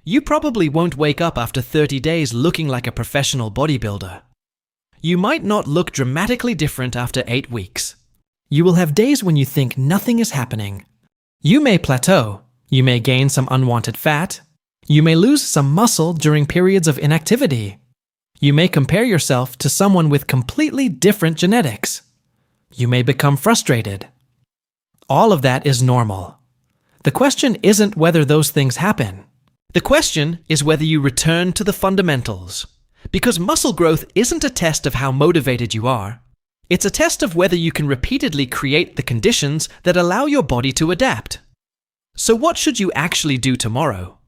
S1: You probably won't wake up after 30 days looking like a professional bodybuilder. You might not look dramatically different after 8 weeks. You will have days when you think nothing is happening, You may plateau, you may gain some unwanted fat, you may lose some muscle during periods of inactivity. You may compare yourself to someone with completely different genetics. You may become frustrated. All of that is normal. The question isn't whether those things happen. The question is whether you return to the fundamentals. Because muscle growth isn't a test of how motivated you are. It's a test of whether you can repeatedly create the conditions that allow your body to adapt. So what should you actually do tomorrow?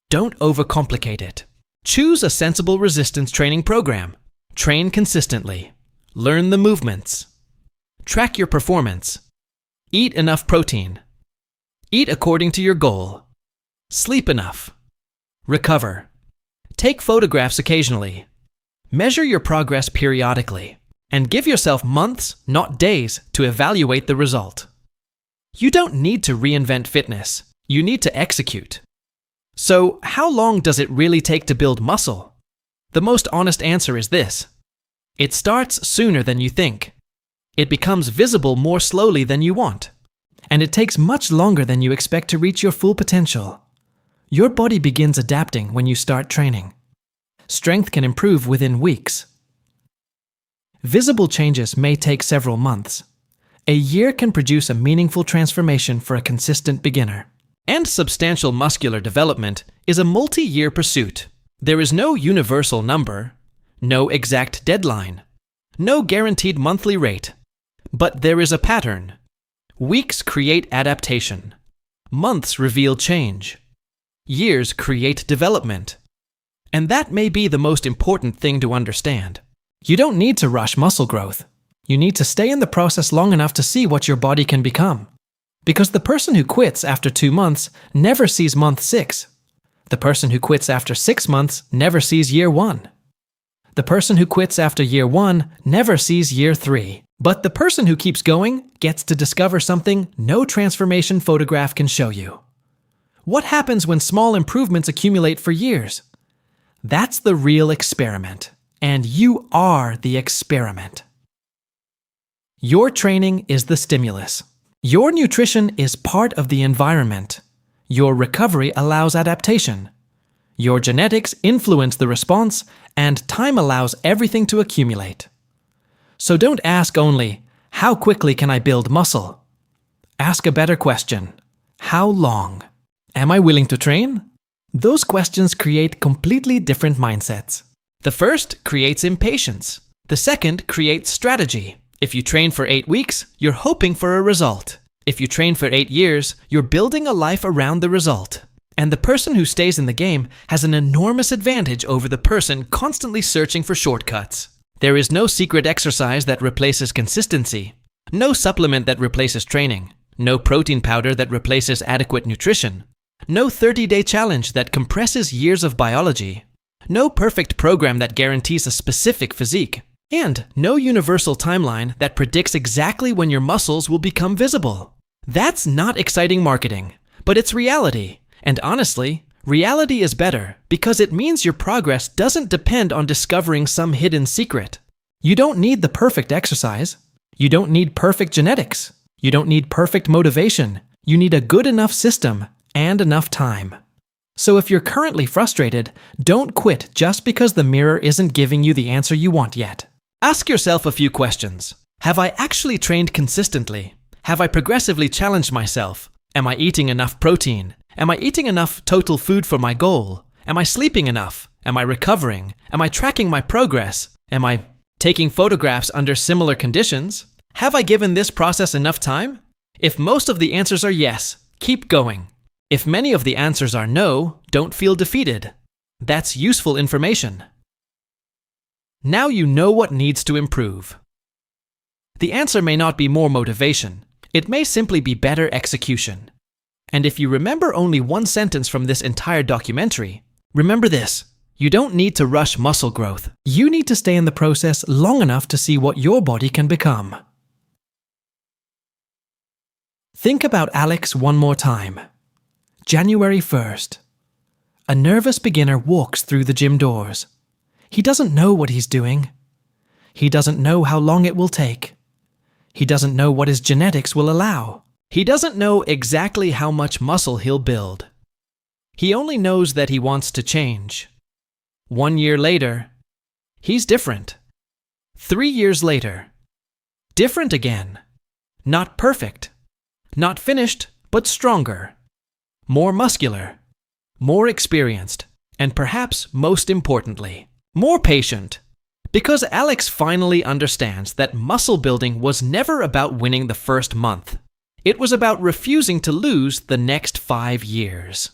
S1: Don't overcomplicate it. Choose a sensible resistance training program. Train consistently. Learn the movements. Track your performance. Eat enough protein. Eat according to your goal. Sleep enough. Recover. Take photographs occasionally. Measure your progress periodically. And give yourself months, not days, to evaluate the result. You don't need to reinvent fitness. You need to execute. So, how long does it really take to build muscle? The most honest answer is this. It starts sooner than you think. It becomes visible more slowly than you want. And it takes much longer than you expect to reach your full potential. Your body begins adapting when you start training. Strength can improve within weeks. Visible changes may take several months. A year can produce a meaningful transformation for a consistent beginner. And substantial muscular development is a multi-year pursuit. There is no universal number, no exact deadline, no guaranteed monthly rate. But there is a pattern. Weeks create adaptation. Months reveal change. Years create development. And that may be the most important thing to understand. You don't need to rush muscle growth. You need to stay in the process long enough to see what your body can become. Because the person who quits after 2 months never sees month 6. The person who quits after 6 months never sees year 1. The person who quits after year 1 never sees year 3. But the person who keeps going gets to discover something no transformation photograph can show you. What happens when small improvements accumulate for years? That's the real experiment. And you are the experiment. Your training is the stimulus. Your nutrition is part of the environment. Your recovery allows adaptation. Your genetics influence the response, and time allows everything to accumulate. So don't ask only, how quickly can I build muscle? Ask a better question. How long? Am I willing to train? Those questions create completely different mindsets. The first creates impatience. The second creates strategy. If you train for 8 weeks, you're hoping for a result. If you train for 8 years, you're building a life around the result. And the person who stays in the game has an enormous advantage over the person constantly searching for shortcuts. There is no secret exercise that replaces consistency. No supplement that replaces training. No protein powder that replaces adequate nutrition. No 30-day challenge that compresses years of biology. No perfect program that guarantees a specific physique. And no universal timeline that predicts exactly when your muscles will become visible. That's not exciting marketing, but it's reality. And honestly, reality is better because it means your progress doesn't depend on discovering some hidden secret. You don't need the perfect exercise. You don't need perfect genetics. You don't need perfect motivation. You need a good enough system and enough time. So if you're currently frustrated, don't quit just because the mirror isn't giving you the answer you want yet. Ask yourself a few questions. Have I actually trained consistently? Have I progressively challenged myself? Am I eating enough protein? Am I eating enough total food for my goal? Am I sleeping enough? Am I recovering? Am I tracking my progress? Am I taking photographs under similar conditions? Have I given this process enough time? If most of the answers are yes, keep going. If many of the answers are no, don't feel defeated. That's useful information. Now you know what needs to improve. The answer may not be more motivation. It may simply be better execution. And if you remember only one sentence from this entire documentary, remember this: you don't need to rush muscle growth. You need to stay in the process long enough to see what your body can become. Think about Alex one more time. January 1st. A nervous beginner walks through the gym doors. He doesn't know what he's doing. He doesn't know how long it will take. He doesn't know what his genetics will allow. He doesn't know exactly how much muscle he'll build. He only knows that he wants to change. 1 year later, he's different. 3 years later, different again. Not perfect. Not finished, but stronger. More muscular. More experienced. And perhaps most importantly, more patient. Because Alex finally understands that muscle building was never about winning the first month. It was about refusing to lose the next 5 years.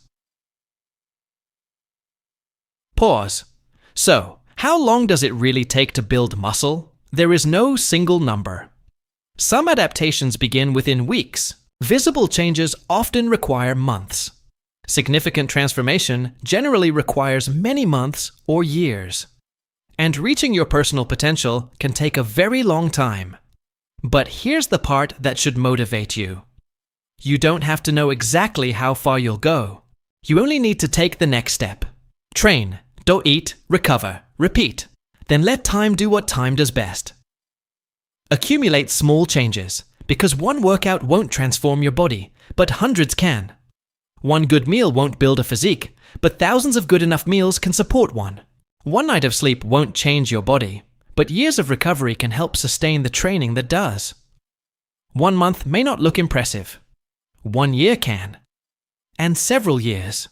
S1: Pause. So, how long does it really take to build muscle? There is no single number. Some adaptations begin within weeks. Visible changes often require months. Significant transformation generally requires many months or years. And reaching your personal potential can take a very long time. But here's the part that should motivate you. You don't have to know exactly how far you'll go. You only need to take the next step. Train, don't eat, recover, repeat. Then let time do what time does best. Accumulate small changes, because one workout won't transform your body, but hundreds can. One good meal won't build a physique, but thousands of good enough meals can support one. One night of sleep won't change your body, but years of recovery can help sustain the training that does. 1 month may not look impressive. 1 year can. And several years.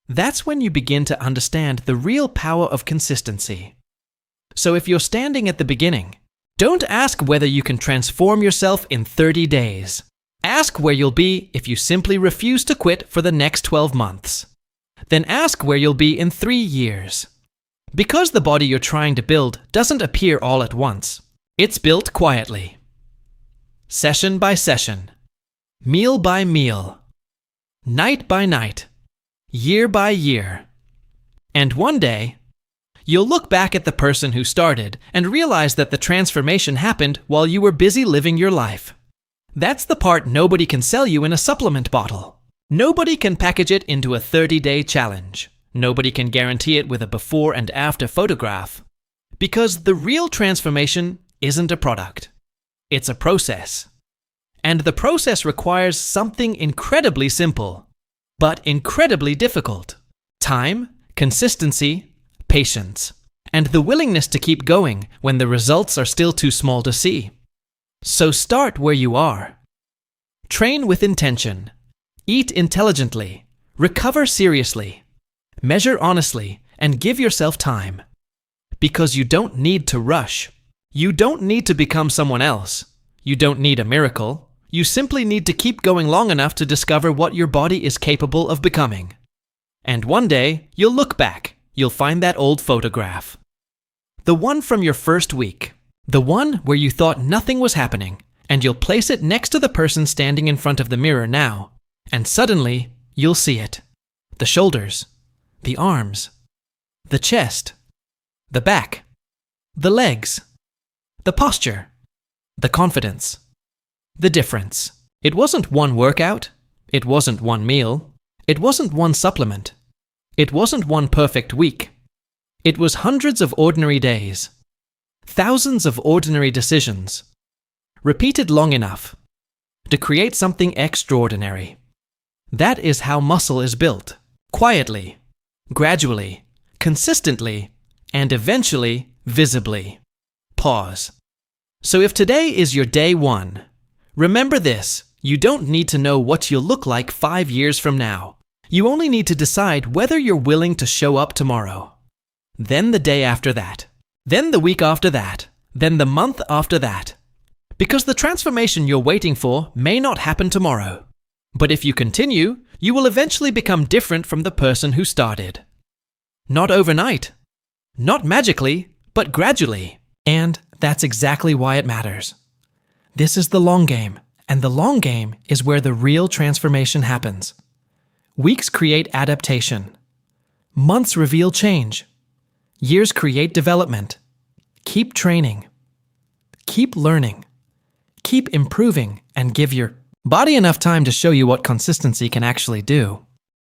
S1: That's when you begin to understand the real power of consistency. So if you're standing at the beginning, don't ask whether you can transform yourself in 30 days. Ask where you'll be if you simply refuse to quit for the next 12 months. Then ask where you'll be in 3 years. Because the body you're trying to build doesn't appear all at once. It's built quietly. Session by session. Meal by meal. Night by night. Year by year. And one day, you'll look back at the person who started and realize that the transformation happened while you were busy living your life. That's the part nobody can sell you in a supplement bottle. Nobody can package it into a 30-day challenge. Nobody can guarantee it with a before and after photograph. Because the real transformation isn't a product. It's a process. And the process requires something incredibly simple, but incredibly difficult. Time, consistency, patience, and the willingness to keep going when the results are still too small to see. So start where you are. Train with intention. Eat intelligently. Recover seriously. Measure honestly and give yourself time. Because you don't need to rush. You don't need to become someone else. You don't need a miracle. You simply need to keep going long enough to discover what your body is capable of becoming. And one day, you'll look back. You'll find that old photograph. The one from your first week. The one where you thought nothing was happening. And you'll place it next to the person standing in front of the mirror now. And suddenly, you'll see it. The shoulders. The arms. The chest. The back. The legs. The posture. The confidence. The difference. It wasn't one workout. It wasn't one meal. It wasn't one supplement. It wasn't one perfect week. It was hundreds of ordinary days. Thousands of ordinary decisions. Repeated long enough to create something extraordinary. That is how muscle is built. Quietly. Gradually. Consistently. And eventually, visibly. Pause. So if today is your day 1, remember this, you don't need to know what you'll look like 5 years from now. You only need to decide whether you're willing to show up tomorrow. Then the day after that. Then the week after that. Then the month after that. Because the transformation you're waiting for may not happen tomorrow. But if you continue, you will eventually become different from the person who started. Not overnight. Not magically, but gradually. And that's exactly why it matters. This is the long game, and the long game is where the real transformation happens. Weeks create adaptation. Months reveal change. Years create development. Keep training. Keep learning. Keep improving and give your body enough time to show you what consistency can actually do.